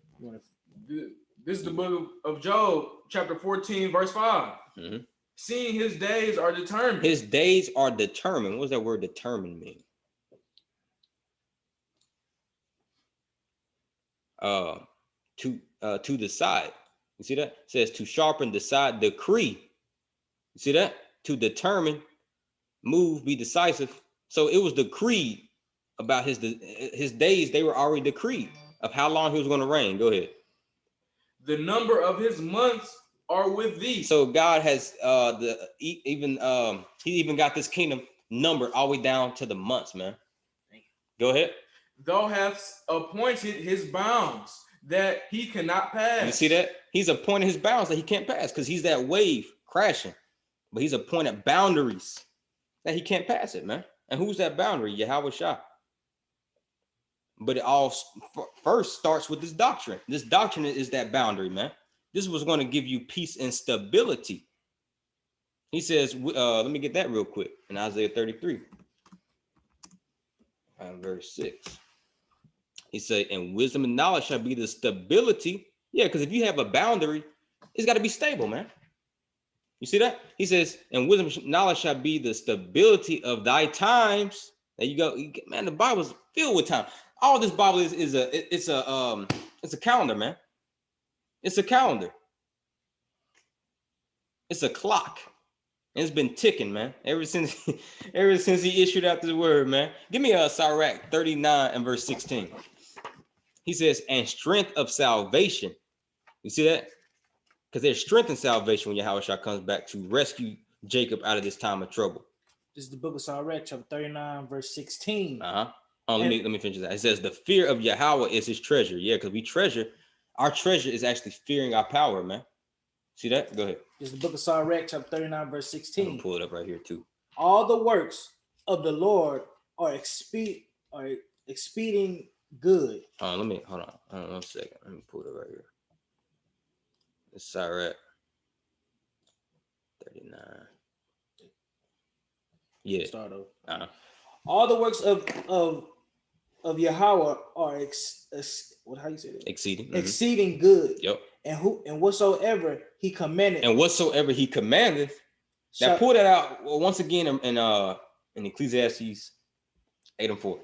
This is the book of Job, chapter 14, verse 5. Mm-hmm. Seeing his days are determined. His days are determined. What does that word determined mean? To decide. You see that? It says to sharpen, decide, decree. You see that? To determine, move, be decisive. So it was decreed about his days. They were already decreed of how long he was going to reign. Go ahead. The number of his months are with thee. So God has he even got this kingdom numbered all the way down to the months, man. Go ahead. Thou hast appointed his bounds that he cannot pass. You see that? He's appointed his bounds that he can't pass because he's that wave crashing. But he's appointed boundaries that he can't pass it, man. And who's that boundary? Yahushua. But it all first starts with this doctrine. This doctrine is that boundary, man. This was going to give you peace and stability. He says, let me get that real quick in Isaiah 33, verse 6. He said, and wisdom and knowledge shall be the stability. Yeah, because if you have a boundary, it's got to be stable, man. You see that? He says, and wisdom and knowledge shall be the stability of thy times. There you go. Man, the Bible's filled with time. All this Bible is a calendar, man. It's a calendar. It's a clock. And it's been ticking, man. Ever since he issued out this word, man. Give me Sirach 39 and verse 16. He says, and strength of salvation. You see that? Because there's strength in salvation when Yahushua comes back to rescue Jacob out of this time of trouble. This is the book of Sirach, chapter 39, verse 16. Let me finish that. It says the fear of Yahweh is his treasure. Yeah, because our treasure is actually fearing our power, man. See that? Go ahead. This is the book of Sirach, chapter 39, verse 16. I'll pull it up right here too. All the works of the Lord are expeding good. Hold on 1 second. Let me pull it up right here. It's Sirach 39. Yeah. Start over. All the works of Yahweh are how you say that? Exceeding. Mm-hmm. Exceeding good. Yep. And whatsoever he commanded. And whatsoever he commandeth. Now pull that out once again in Ecclesiastes 8 and 4.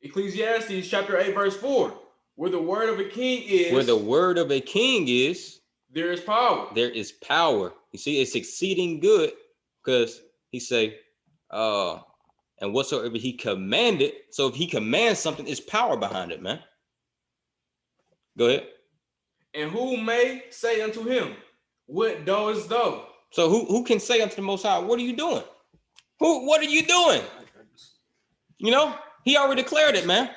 Ecclesiastes chapter 8, verse 4. Where the word of a king is. Where the word of a king is. There is power. There is power. You see, it's exceeding good because he say, and whatsoever he commanded. So if he commands something, it's power behind it, man. Go ahead. And who may say unto him, what doest thou? So who can say unto the Most High, what are you doing? What are you doing? You know, he already declared it, man.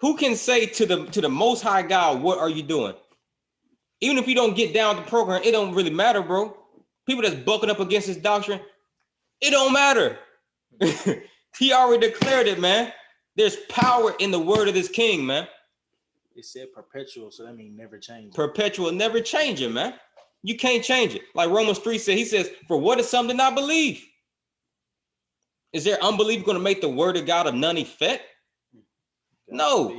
Who can say to the Most High God, what are you doing? Even if you don't get down with the program, it don't really matter, bro. People that's bucking up against his doctrine, it don't matter. He already declared it, man. There's power in the word of this king, man. It said perpetual, so that means never change. Perpetual, never changing, man. You can't change it. Like Romans 3 said, he says, for what is some to not believe? Is there unbelief going to make the word of God of none effect? No,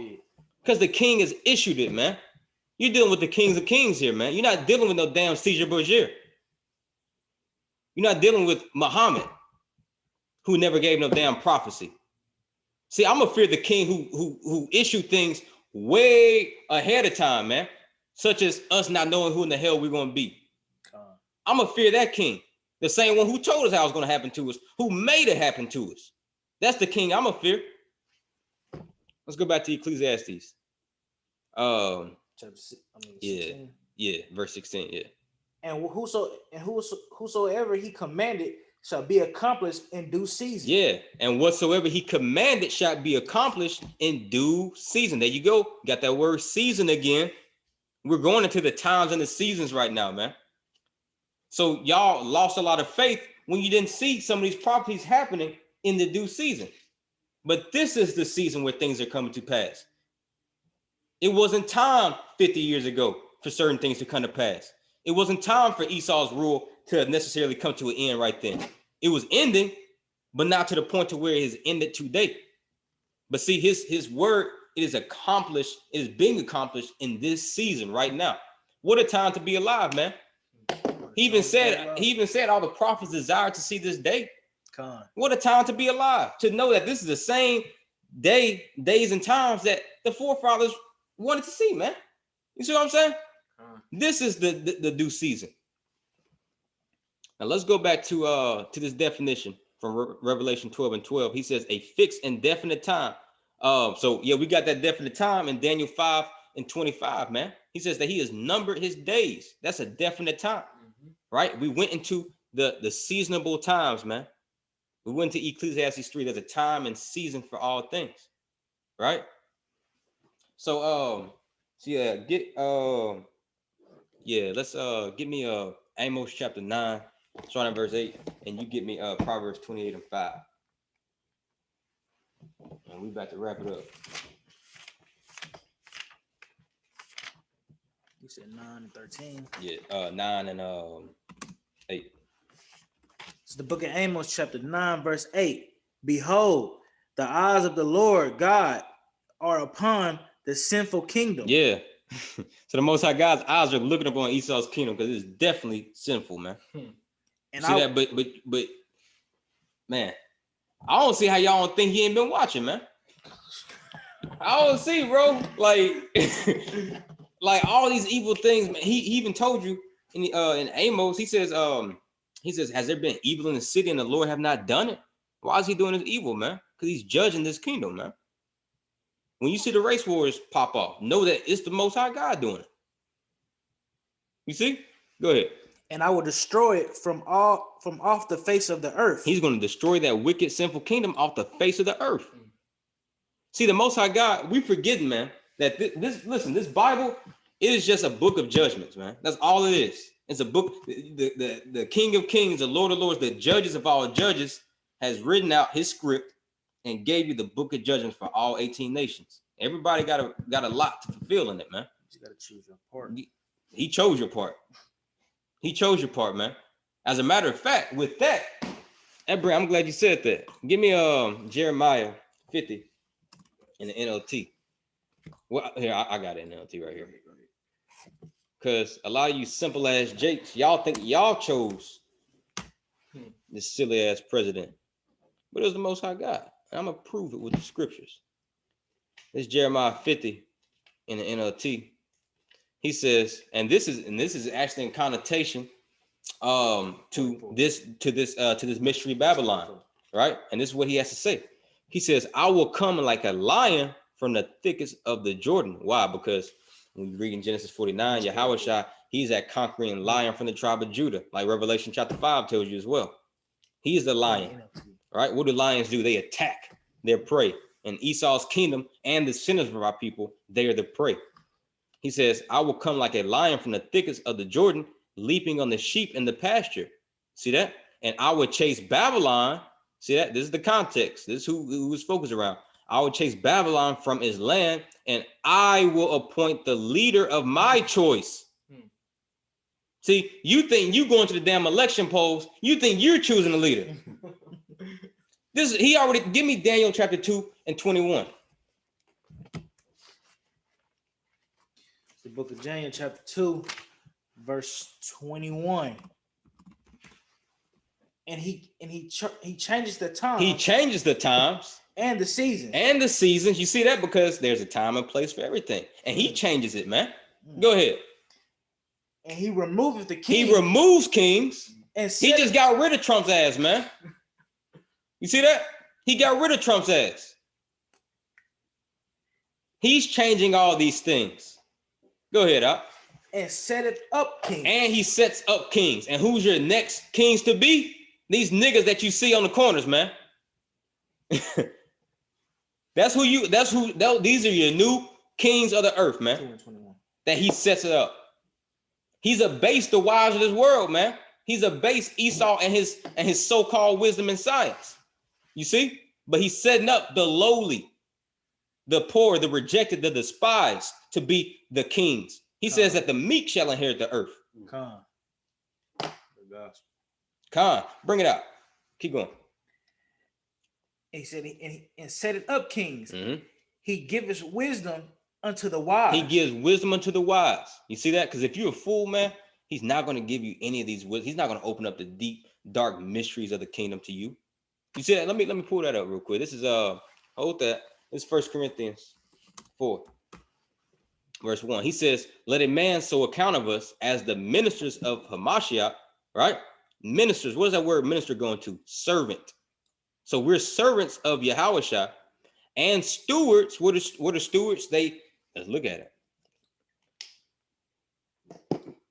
because the king has issued it, man. You're dealing with the kings of kings here, man. You're not dealing with no damn Caesar Borgia. You're not dealing with Muhammad, who never gave no damn prophecy. See, I'm gonna fear the king who issued things way ahead of time, man. Such as us not knowing who in the hell we're gonna be. I'm gonna fear that king. The same one who told us how it's gonna happen to us, who made it happen to us. That's the king I'm gonna fear. Let's go back to Ecclesiastes. Verse 16, yeah. And whosoever he commanded shall be accomplished in due season. Yeah, and whatsoever he commanded shall be accomplished in due season. There you go. Got that word season again. We're going into the times and the seasons right now, man. So y'all lost a lot of faith when you didn't see some of these prophecies happening in the due season. But this is the season where things are coming to pass. It wasn't time 50 years ago for certain things to come to pass. It wasn't time for Esau's rule to necessarily come to an end right then. It was ending, but not to the point to where it has ended today. But see, his word, it is accomplished, it is being accomplished in this season right now. What a time to be alive, man. He even said all the prophets desire to see this day. What a time to be alive, to know that this is the same days and times that the forefathers wanted to see, man. You see what I'm saying? This is the due season. Now let's go back to this definition from Revelation 12:12. He says a fixed and definite time. So yeah, we got that definite time in Daniel 5:25, man. He says that he has numbered his days. That's a definite time, right? We went into the seasonable times, man. We went to Ecclesiastes 3. There's a time and season for all things, right? So let's get me Amos chapter 9, starting at verse 8, and you get me Proverbs 28:5. And we about to wrap it up. You said 9 and 13. Yeah, 9 and 8. It's the book of Amos, chapter 9, verse 8. Behold, the eyes of the Lord God are upon the sinful kingdom. Yeah. So the Most High God's eyes are looking upon Esau's kingdom because it's definitely sinful, man. And see that, but man, I don't see how y'all don't think he ain't been watching, man. I don't see, bro. Like all these evil things, man. He even told you in Amos, he says, has there been evil in the city and the Lord have not done it? Why is he doing this evil, man? Because he's judging this kingdom, man. When you see the race wars pop off, know that it's the Most High God doing it. You see? Go ahead. And I will destroy it from off the face of the earth. He's going to destroy that wicked, sinful kingdom off the face of the earth. See, the Most High God, we forgetting, man, that this Bible, it is just a book of judgments, man. That's all it is. It's a book. The King of Kings, the Lord of Lords, the judges of all judges has written out his script and gave you the book of judgments for all 18 nations. Everybody got a lot to fulfill in it, man. You got to choose your part. He chose your part. He chose your part, man. As a matter of fact, with that, Brad, I'm glad you said that. Give me Jeremiah 50 in the NLT. Well, here I got it in NLT right here. Because a lot of you simple ass jakes, y'all think y'all chose this silly ass president, but it was the Most High God. And I'm gonna prove it with the scriptures. This Jeremiah 50 in the NLT. He says, and this is actually in connotation to this mystery Babylon, right? And this is what he has to say. He says, I will come like a lion from the thickest of the Jordan. Why? Because when you read in Genesis 49, Yahushua, he's that conquering lion from the tribe of Judah, like Revelation chapter 5 tells you as well. He is the lion, right? What do lions do? They attack their prey. And Esau's kingdom and the sinners of our people, they are the prey. He says, I will come like a lion from the thickets of the Jordan, leaping on the sheep in the pasture. See that? And I would chase Babylon. See that? This is the context. This is who was focused around. I will chase Babylon from his land, and I will appoint the leader of my choice. See, you think you going to the damn election polls, you think you're choosing a leader. He already, give me Daniel chapter 2 and 21. The book of Daniel chapter 2, verse 21. And he changes the times. He changes the times. And the seasons. And the seasons. You see that? Because there's a time and place for everything. And he changes it, man. Go ahead. And he removeth the kings. He removes kings. And he just got rid of Trump's ass, man. You see that? He got rid of Trump's ass. He's changing all these things. Go ahead, Op. And setteth up kings. And he sets up kings. And who's your next kings to be? These niggas that you see on the corners, man. These are your new kings of the earth, man. That he sets it up. He's abased the wise of this world, man. He's abased Esau and his so-called wisdom and science. You see? But he's setting up the lowly, the poor, the rejected, the despised to be the kings. He says that the meek shall inherit the earth. Khan, bring it out. Keep going. He said, and set it up kings. Mm-hmm. He giveth wisdom unto the wise. He gives wisdom unto the wise. You see that? Because if you're a fool, man, he's not going to give you any of these wisdom. He's not going to open up the deep, dark mysteries of the kingdom to you. You see that? Let me pull that up real quick. This is hold that. This is 1 Corinthians 4, verse 1. He says, let a man so account of us as the ministers of Hamashiach, right? Ministers. What is that word minister going to? Servant. So we're servants of Yahushua and stewards. What are stewards? Let's look at it.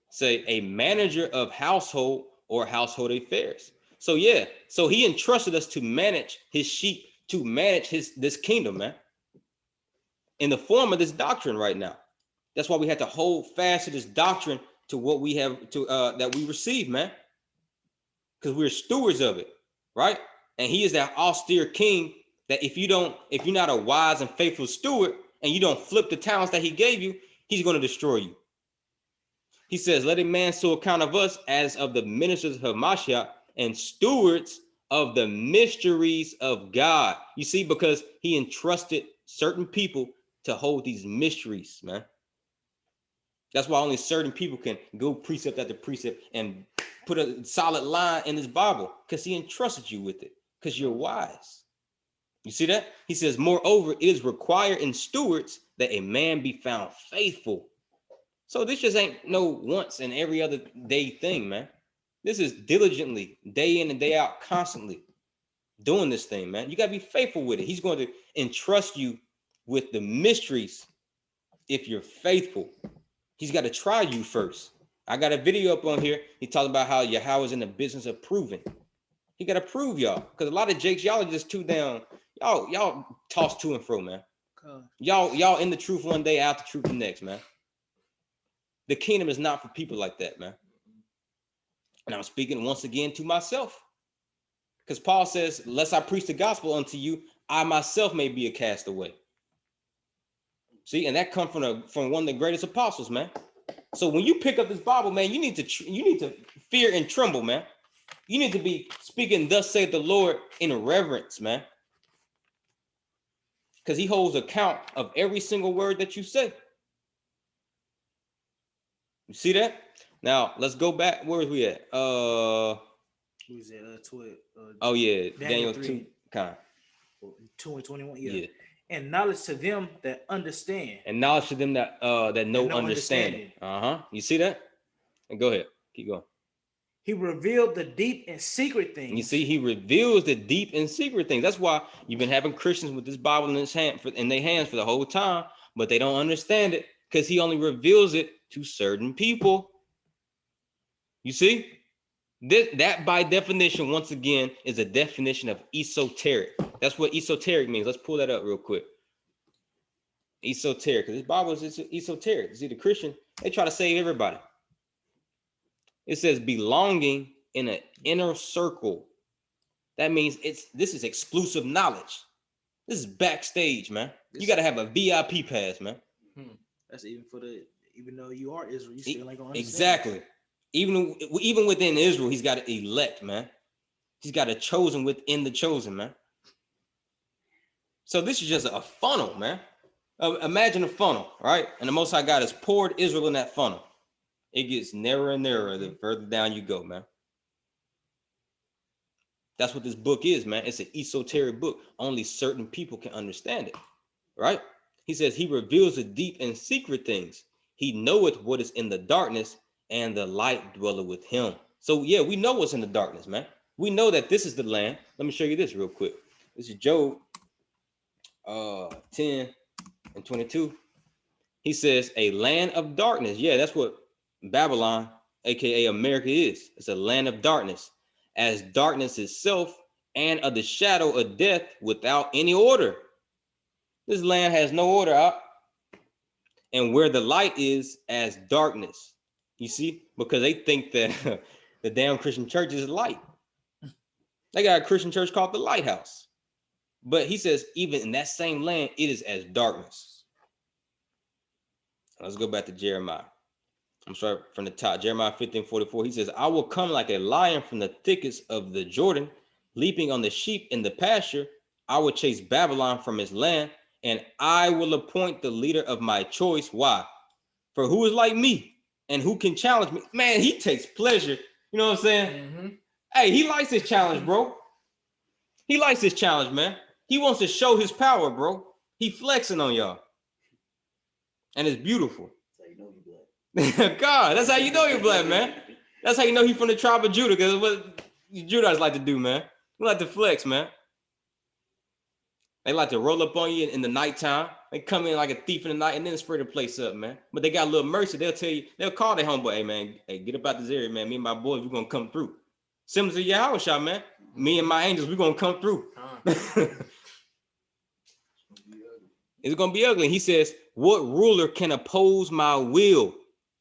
Say a manager of household or household affairs. So yeah, so he entrusted us to manage his sheep, to manage this kingdom, man. In the form of this doctrine right now. That's why we have to hold fast to this doctrine, to what we have to that we receive, man. Because we're stewards of it. Right? And he is that austere king that if you're not a wise and faithful steward and you don't flip the talents that he gave you, he's going to destroy you. He says, let a man so account of us as of the ministers of Hamashiach and stewards of the mysteries of God. You see, because he entrusted certain people to hold these mysteries, man. That's why only certain people can go precept after precept and put a solid line in this Bible, because he entrusted you with it, because you're wise. You see that? He says, moreover, it is required in stewards that a man be found faithful. So this just ain't no once and every other day thing, man. This is diligently, day in and day out, constantly doing this thing, man. You got to be faithful with it. He's going to entrust you with the mysteries if you're faithful. He's got to try you first. I got a video up on here. He talking about how Yahweh is in the business of proving. He got to prove y'all, because a lot of jakes, y'all are just too down. Y'all toss to and fro, man. Y'all in the truth one day, out the truth the next, man. The kingdom is not for people like that, man. And I'm speaking once again to myself, because Paul says, "Lest I preach the gospel unto you, I myself may be a castaway." See, and that comes from one of the greatest apostles, man. So when you pick up this Bible, man, you need to fear and tremble, man. You need to be speaking, thus saith the Lord, in reverence, man. Because he holds account of every single word that you say. You see that? Now, let's go back. Where was we at? Who is it? Oh, yeah. Daniel 2. 2 and 21. Yeah. And knowledge to them that understand. And knowledge to them that know understanding. You see that? And go ahead. Keep going. He revealed the deep and secret things. And you see, he reveals the deep and secret things. That's why you've been having Christians with this Bible in their hands for the whole time, but they don't understand it because he only reveals it to certain people. You see? That by definition, once again, is a definition of esoteric. That's what esoteric means. Let's pull that up real quick. Esoteric. Because this Bible is esoteric. See, the Christian, they try to save everybody. It says belonging in an inner circle. That means this is exclusive knowledge. This is backstage, man. You got to have a VIP pass, man. That's even though you are Israel, you still ain't gonna understand. Exactly. Even within Israel, he's got to elect, man. He's got a chosen within the chosen, man. So this is just a funnel, man. Imagine a funnel, right? And the Most High God has poured Israel in that funnel. It gets narrower and narrower the further down you go, man. That's what this book is, man. It's an esoteric book. Only certain people can understand it, right? He says he reveals the deep and secret things. He knoweth what is in the darkness, and the light dwelleth with him. So, yeah, we know what's in the darkness, man. We know that this is the land. Let me show you this real quick. This is Job 10 and 22. He says, a land of darkness. Yeah, that's what Babylon, aka America, is. It's a land of darkness, as darkness itself, and of the shadow of death without any order. This land has no order out. And where the light is, as darkness. You see? Because they think that the damn Christian church is light. They got a Christian church called the Lighthouse. But he says, even in that same land, it is as darkness. Let's go back to Jeremiah. I'm sorry, from the top. Jeremiah 15:44. He says, I will come like a lion from the thickets of the Jordan, leaping on the sheep in the pasture. I will chase Babylon from his land, and I will appoint the leader of my choice. Why? For who is like me, and who can challenge me? Man, he takes pleasure. You know what I'm saying? Hey, he likes this challenge, bro. He likes this challenge, man. He wants to show his power, bro. He flexing on y'all. And it's beautiful. That's how you know you're black. God, that's how you know you're black, man. That's how you know he's from the tribe of Judah, because what Judahites like to do, man. We like to flex, man. They like to roll up on you in the nighttime. They come in like a thief in the night and then spray the place up, man. But they got a little mercy. They'll tell you, they'll call their homeboy, hey, man, hey, get up out this area, man. Me and my boys, we're going to come through. Similar to Yahweh Shah, man. Me and my angels, we're going to come through. It's going to be ugly. He says, what ruler can oppose my will?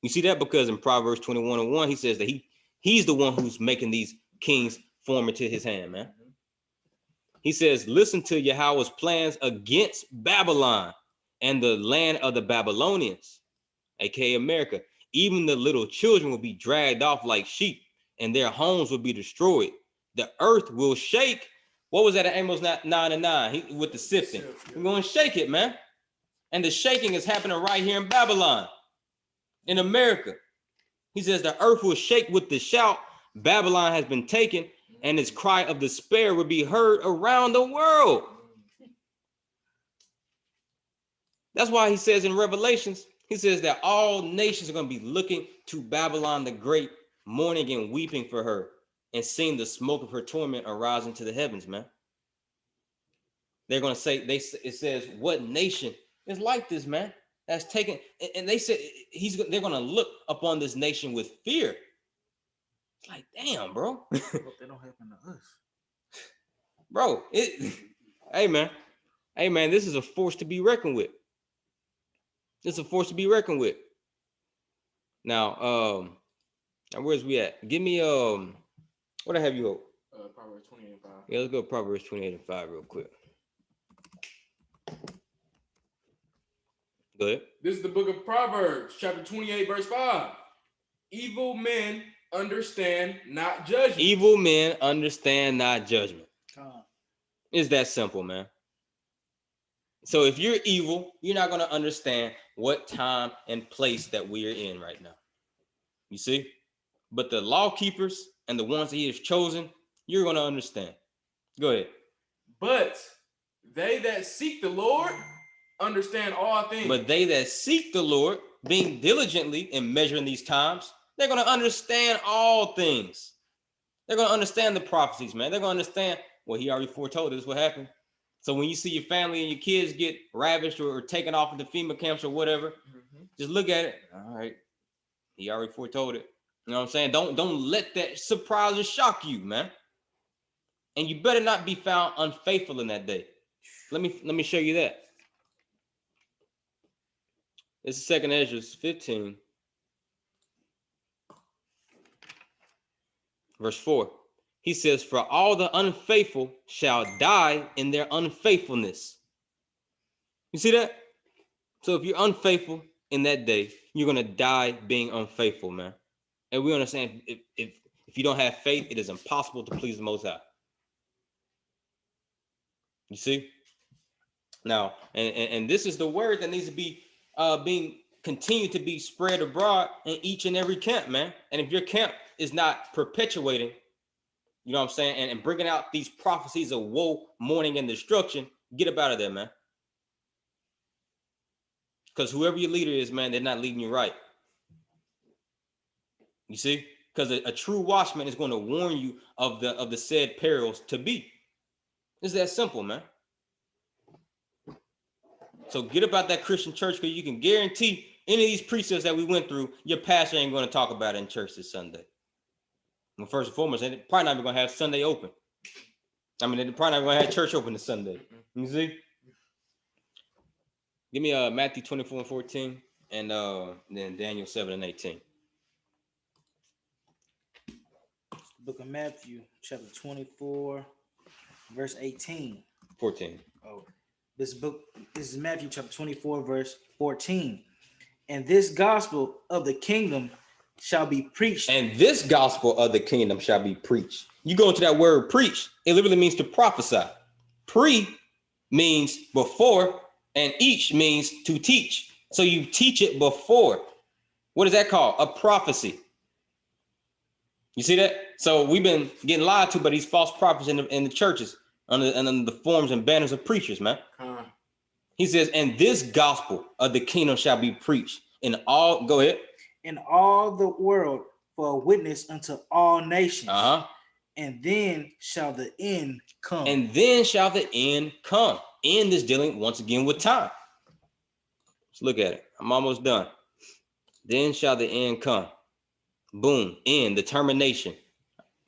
You see that? Because in Proverbs 21:1, he says that he's the one who's making these kings form into his hand, man. He says, listen to Yahweh's plans against Babylon and the land of the Babylonians, aka America. Even the little children will be dragged off like sheep, and their homes will be destroyed. The earth will shake. What was that in Amos 9:9? With the sifting. We're going to shake it, man. And the shaking is happening right here in Babylon, in America. He says the earth will shake with the shout. Babylon has been taken, and its cry of despair will be heard around the world. That's why he says in Revelations, he says that all nations are going to be looking to Babylon the Great, mourning and weeping for her, and seeing the smoke of her torment arise into the heavens, man. They're going to say, it says, what nation is like this, man? That's taken, and they said they're going to look upon this nation with fear. It's like, damn, bro. I hope they don't happen to us. Bro, hey, man, this is a force to be reckoned with. It's a force to be reckoned with. Now, where's we at? Give me, what I have you hope? Proverbs 28:5. Yeah, let's go Proverbs 28:5 real quick. Go ahead. This is the book of Proverbs, chapter 28, verse 5. Evil men understand not judgment. Evil men understand not judgment. It's that simple, man. So if you're evil, you're not going to understand what time and place that we are in right now. You see? But the law keepers and the ones that he has chosen, you're going to understand. Go ahead. But they that seek the Lord understand all things. But they that seek the Lord, being diligently in measuring these times, they're going to understand all things. They're going to understand the prophecies, man. They're going to understand what he already foretold. This is what happened. So when you see your family and your kids get ravished or taken off into FEMA camps or whatever, just look at it. All right. He already foretold it. You know what I'm saying? Don't let that surprise or shock you, man. And you better not be found unfaithful in that day. Let me show you that. This is 2nd Ezra 15, verse 4. He says, for all the unfaithful shall die in their unfaithfulness. You see that? So if you're unfaithful in that day, you're going to die being unfaithful, man. And we understand if you don't have faith, it is impossible to please the Most High. You see? Now, and this is the word that needs to be being continued to be spread abroad in each and every camp, man. And if your camp is not perpetuating, you know what I'm saying, and bringing out these prophecies of woe, mourning, and destruction, get up out of there, man. Because whoever your leader is, man, they're not leading you right. You see? Because a true watchman is going to warn you of the said perils to be. It's that simple, man. So get about that Christian church, because you can guarantee any of these precepts that we went through, your pastor ain't going to talk about it in church this Sunday. Well, first and foremost, they're probably not even going to have Sunday open. I mean, they're probably not going to have church open this Sunday. You see? Give me Matthew 24 and 14, and then Daniel 7 and 18. Book of Matthew, chapter 24, verse 18. 14. Oh, this is Matthew chapter 24, verse 14. And this gospel of the kingdom shall be preached. And this gospel of the kingdom shall be preached. You go into that word preach, it literally means to prophesy. Pre means before, and each means to teach. So you teach it before. What is that called? A prophecy. You see that? So we've been getting lied to by these false prophets in the churches under the forms and banners of preachers, man. He says, and this gospel of the kingdom shall be preached in all, go ahead. In all the world for a witness unto all nations. And then shall the end come. And then shall the end come. End is dealing once again with time. Let's look at it. I'm almost done. Then shall the end come. Boom. End. The termination.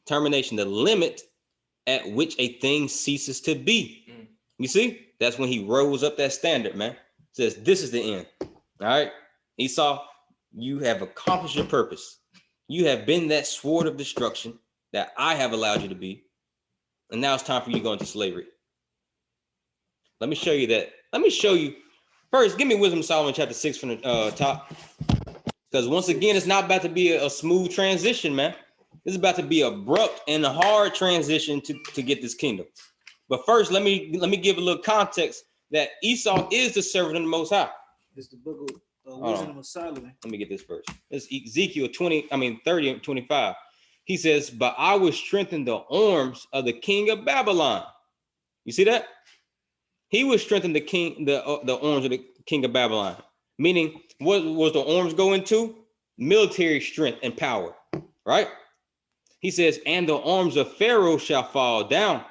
Termination. The limit at which a thing ceases to be. You see? That's when he rose up that standard, man. Says, this is the end. All right. Esau, you have accomplished your purpose. You have been that sword of destruction that I have allowed you to be. And now it's time for you to go into slavery. Let me show you that. Let me show you. First, give me Wisdom of Solomon chapter 6 from the top. Because once again, it's not about to be a smooth transition, man. This is about to be abrupt and a hard transition to get this kingdom. But first, let me give a little context that Esau is the servant of the Most High. This is the book of Wisdom of Solomon. Let me get this first. It's Ezekiel 30 and 25. He says, but I will strengthen the arms of the king of Babylon. You see that? He will strengthen the arms of the king of Babylon. Meaning, what was the arms go into? Military strength and power, right? He says, and the arms of Pharaoh shall fall down,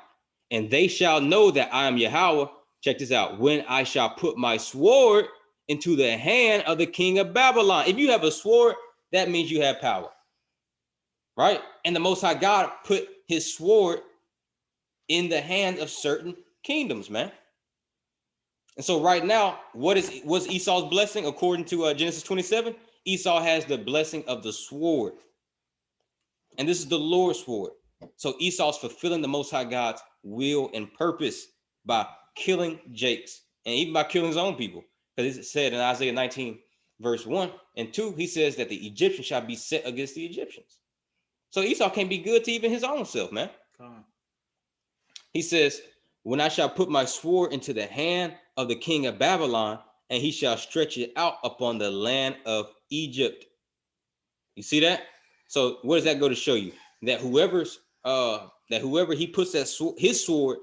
and they shall know that I am Yahweh. Check this out. When I shall put my sword into the hand of the king of Babylon. If you have a sword, that means you have power, right? And the Most High God put his sword in the hand of certain kingdoms, man. And so right now, what's Esau's blessing? According to Genesis 27, Esau has the blessing of the sword. And this is the Lord's sword. So Esau's fulfilling the Most High God's will and purpose by killing Jakes and even by killing his own people. Because it said in Isaiah 19, verse 1 and 2, he says that the Egyptians shall be set against the Egyptians. So Esau can't be good to even his own self, man. He says, when I shall put my sword into the hand of the king of Babylon, and he shall stretch it out upon the land of Egypt. You see that? So what does that go to show you? That whoever he puts his sword,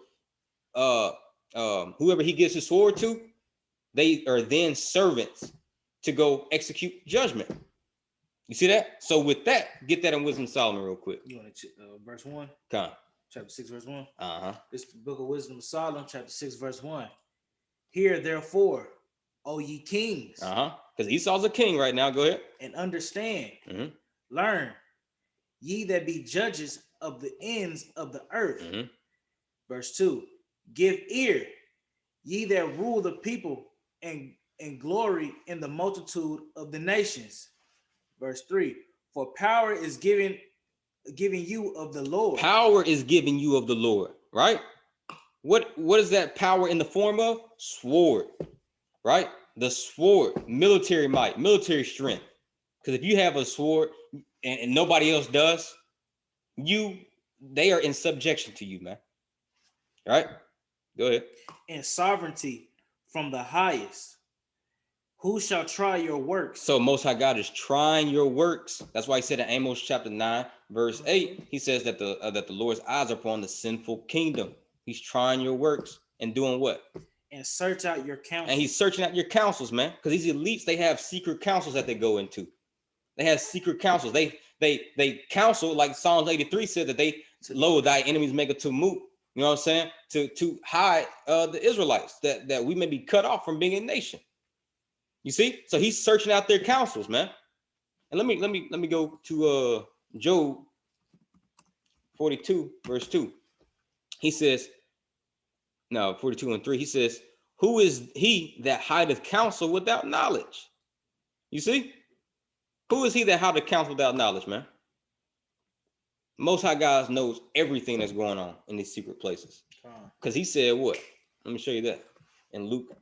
whoever he gives his sword to, they are then servants to go execute judgment. You see that? So with that, get that in Wisdom of Solomon real quick. You want to verse 1? Come. Chapter 6, verse 1. This is the book of Wisdom of Solomon, chapter 6, verse 1. Hear therefore, O ye kings. Because Esau's a king right now. Go ahead. And understand. Learn, ye that be judges of the ends of the earth. Verse 2. Give ear, ye that rule the people, and and glory in the multitude of the nations. Verse 3. For power is giving you of the Lord. Power is giving you of the Lord, right? What is that power in the form of? Sword, right? The sword, military might, military strength. Because if you have a sword and nobody else does, they are in subjection to you, man. Right? Go ahead. And sovereignty from the highest. Who shall try your works? So Most High God is trying your works. That's why he said in Amos chapter 9, verse 8, he says that the Lord's eyes are upon the sinful kingdom. He's trying your works and doing what? And search out your counsels. And he's searching out your counsels, man. Because these elites, they have secret counsels that they go into. They have secret counsels. They counsel, like Psalms 83 said, that they lower thy enemies make a tumult. You know what I'm saying? To hide the Israelites, that we may be cut off from being a nation. You see? So he's searching out their counsels, man. And let me go to Job 42, verse 2. He says, 42 and 3, he says, who is he that hideth counsel without knowledge? You see? Who is he that hideth counsel without knowledge, man? Most High God knows everything that's going on in these secret places. Because he said what? Let me show you that in Luke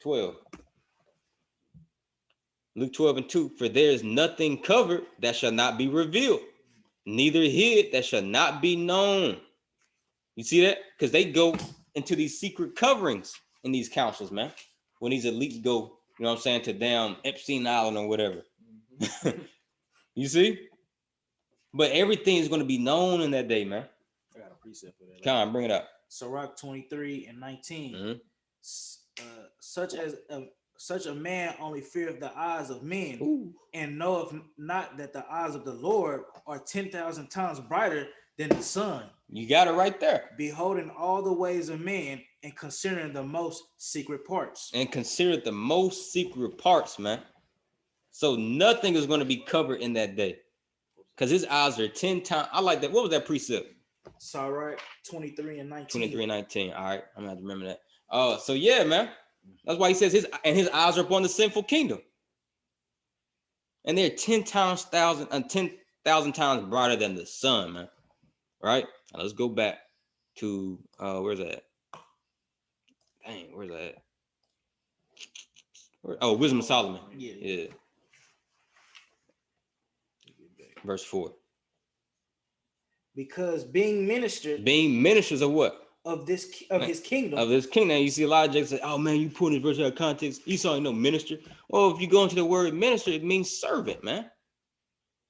12. Luke 12 and 2, for there is nothing covered that shall not be revealed, neither hid that shall not be known. You see that? Because they go into these secret coverings in these councils, man. When these elites go, you know what I'm saying, to down Epstein Island or whatever. You see? But everything is going to be known in that day, man. I got a precept for that. Come on, bring it up. Sirach 23 and 19. Such a man only feareth the eyes of men. Ooh. And knoweth not that the eyes of the Lord are 10,000 times brighter than the sun. You got it right there. Beholding all the ways of men and considering the most secret parts. And consider the most secret parts, man. So nothing is going to be covered in that day. Because his eyes are 10 times. I like that. What was that precept? Sirach 23 and 19. 23 and 19. All right. I'm going to have to remember that. So yeah, man. That's why he says his eyes are upon the sinful kingdom. And they're 10,000 times brighter than the sun, man. Right? Now let's go back to where's that? Dang, where's that? Wisdom of Solomon. Yeah. Verse 4. Because being ministers of what? Of his kingdom. Of his kingdom. You see a lot of Jakes say, oh man, you putting this verse out of context. Esau ain't no minister. Well, if you go into the word minister, it means servant, man.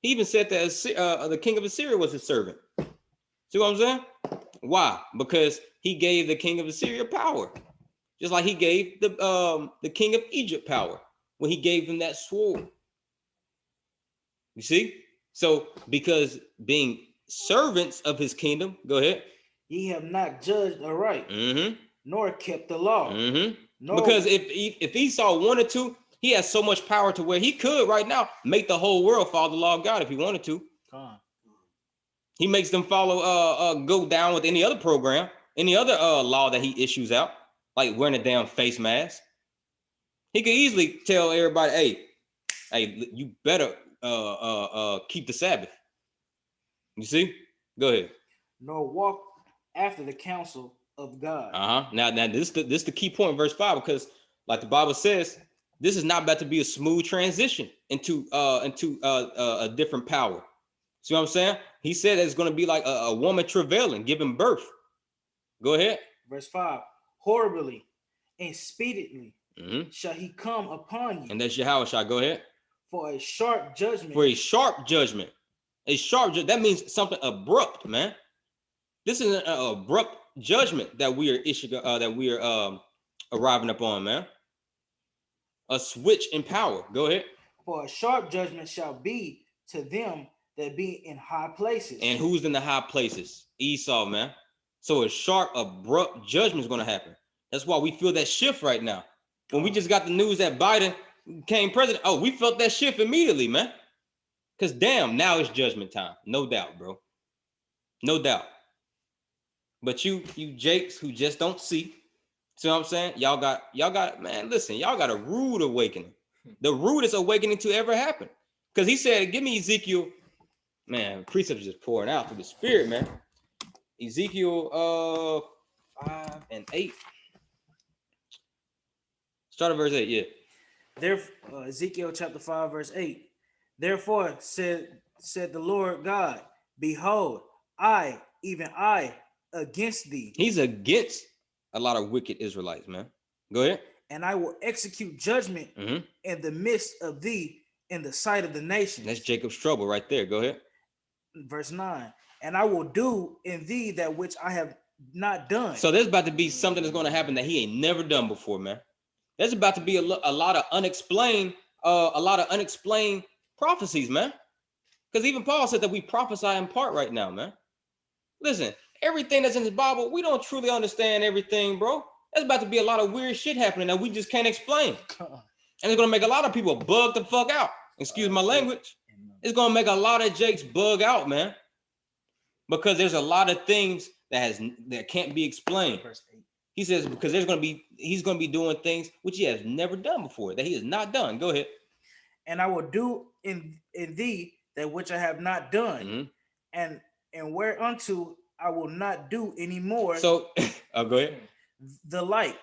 He even said that the king of Assyria was his servant. See what I'm saying? Why? Because he gave the king of Assyria power. Just like he gave the king of Egypt power when he gave him that sword. You see? So because being servants of his kingdom, go ahead. Ye have not judged aright, nor kept the law. Because if Esau wanted to, he has so much power to where he could right now make the whole world follow the law of God if he wanted to. He makes them follow, go down with any other program, any other law that he issues out, like wearing a damn face mask. He could easily tell everybody, hey, you better keep the Sabbath. You see? Go ahead. Nor walk after the counsel of God. Now this is the key point in verse 5, because like the Bible says, this is not about to be a smooth transition into a different power. See what I'm saying? He said it's going to be like a woman travailing, giving birth. Go ahead. Verse 5. Horribly and speedily shall he come upon you. And that's Yahweh shall. Go ahead. For a sharp judgment. For a sharp judgment. A sharp judgment. That means something abrupt, man. This is an abrupt judgment that we are issuing, that we are arriving upon, man. A switch in power. Go ahead. For a sharp judgment shall be to them that be in high places. And who's in the high places? Esau, man. So a sharp, abrupt judgment is going to happen. That's why we feel that shift right now. When we just got the news that Biden became president, we felt that shift immediately, man. Because damn, now it's judgment time. No doubt, bro. No doubt. But you Jakes who just don't see See what I'm saying? Y'all got, man, listen, y'all got a rude awakening. The rudest awakening to ever happen. Because he said, give me Ezekiel. Man, precepts just pouring out through the spirit, man. Ezekiel 5 and 8. Start at verse 8, yeah. Ezekiel chapter 5, verse 8. Therefore said the Lord God, behold, I, even I, against thee. He's against a lot of wicked Israelites, man. Go ahead. And I will execute judgment in the midst of thee in the sight of the nations. That's Jacob's trouble right there. Go ahead. Verse 9. And I will do in thee that which I have not done. So there's about to be something that's going to happen that he ain't never done before, man. There's about to be a lot of unexplained prophecies, man. Because even Paul said that we prophesy in part right now, man. Listen, everything that's in the Bible, we don't truly understand everything, bro. There's about to be a lot of weird shit happening that we just can't explain. And it's going to make a lot of people bug the fuck out. Excuse my language. It's going to make a lot of Jakes bug out, man. Because there's a lot of things that can't be explained. He says because he's going to be doing things which he has never done before, that he has not done. Go ahead. And I will do in thee that which I have not done, and whereunto I will not do anymore. So, go ahead. The light.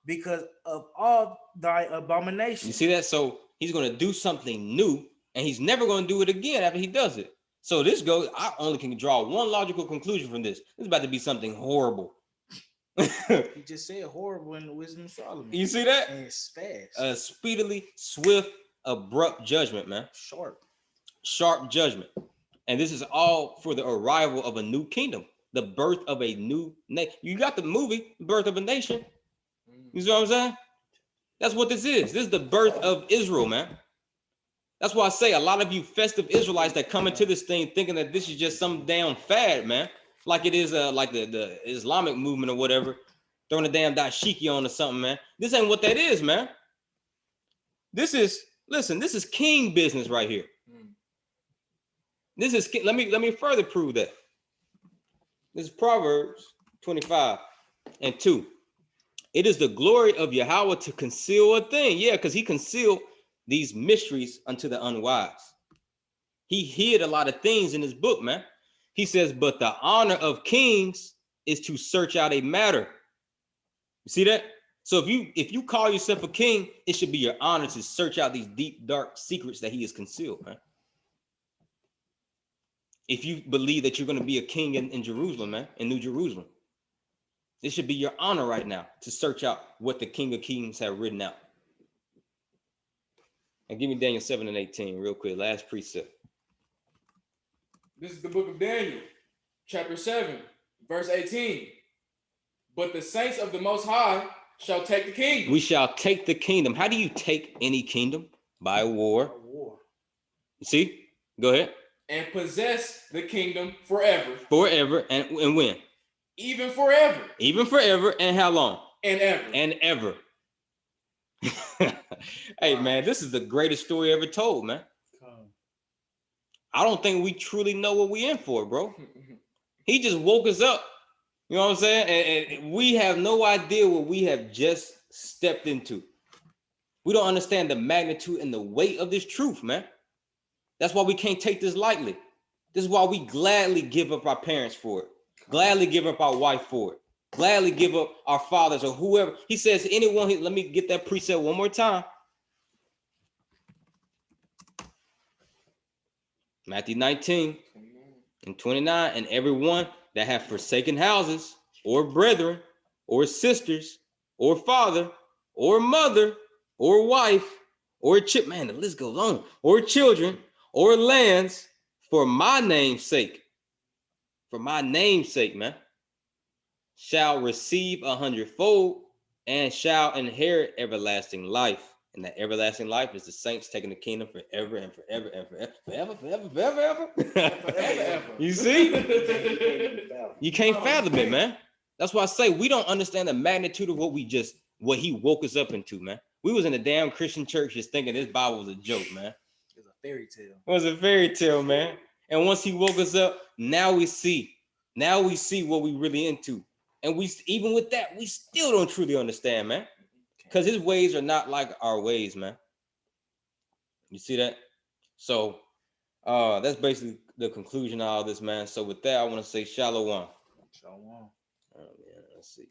Because of all thy abominations. You see that? So he's going to do something new, and he's never going to do it again after he does it. So I only can draw one logical conclusion from this. This is about to be something horrible. He just said horrible in the Wisdom of Solomon. You see that? And it's fast. A speedily, swift, abrupt judgment, man. Sharp judgment. And this is all for the arrival of a new kingdom, the birth of a new nation. You got the movie, Birth of a Nation. You see what I'm saying? That's what this is. This is the birth of Israel, man. That's why I say a lot of you festive Israelites that come into this thing thinking that this is just some damn fad, man. Like it is like the Islamic movement or whatever, throwing a damn dashiki on or something, man. This ain't what that is, man. This is king business right here. This is let me further prove that. This is Proverbs 25 and 2. It is the glory of Yahweh to conceal a thing. Yeah, because he concealed these mysteries unto the unwise. He hid a lot of things in his book, man. He says, but the honor of kings is to search out a matter. You see that? So if you call yourself a king, it should be your honor to search out these deep, dark secrets that he has concealed, man. If you believe that you're going to be a king in Jerusalem, man, in New Jerusalem, it should be your honor right now to search out what the King of Kings have written out. And give me Daniel 7 and 18 real quick. Last precept. This is the book of Daniel, chapter 7, verse 18. But the saints of the Most High shall take the kingdom. We shall take the kingdom. How do you take any kingdom? By war. You see? Go ahead. And possess the kingdom forever. Forever. And when? Even forever. Even forever. And how long? And ever. And ever. Hey, man, this is the greatest story ever told, man. I don't think we truly know what we in for, bro. He just woke us up. You know what I'm saying? And we have no idea what we have just stepped into. We don't understand the magnitude and the weight of this truth, man. That's why we can't take this lightly. This is why we gladly give up our parents for it. Gladly give up our wife for it. Gladly give up our fathers or whoever. He says, anyone, let me get that precept one more time. Matthew 19 and 29, and everyone that have forsaken houses or brethren or sisters or father or mother or wife or chip, man, the list goes on, or children or lands for my name's sake, man, shall receive 100-fold and shall inherit everlasting life. And that everlasting life is the saints taking the kingdom forever and forever and forever. You see? You can't fathom it, man. That's why I say we don't understand the magnitude of what he woke us up into, man. We was in a damn Christian church just thinking this Bible was a joke, man. It was a fairy tale. It was a fairy tale, man. And once he woke us up, now we see what we really into. And we, even with that, we still don't truly understand, man. Because his ways are not like our ways, man. You see that? So that's basically the conclusion of all this, man. So with that, I want to say shalom. Shalom. Oh, man, let's see.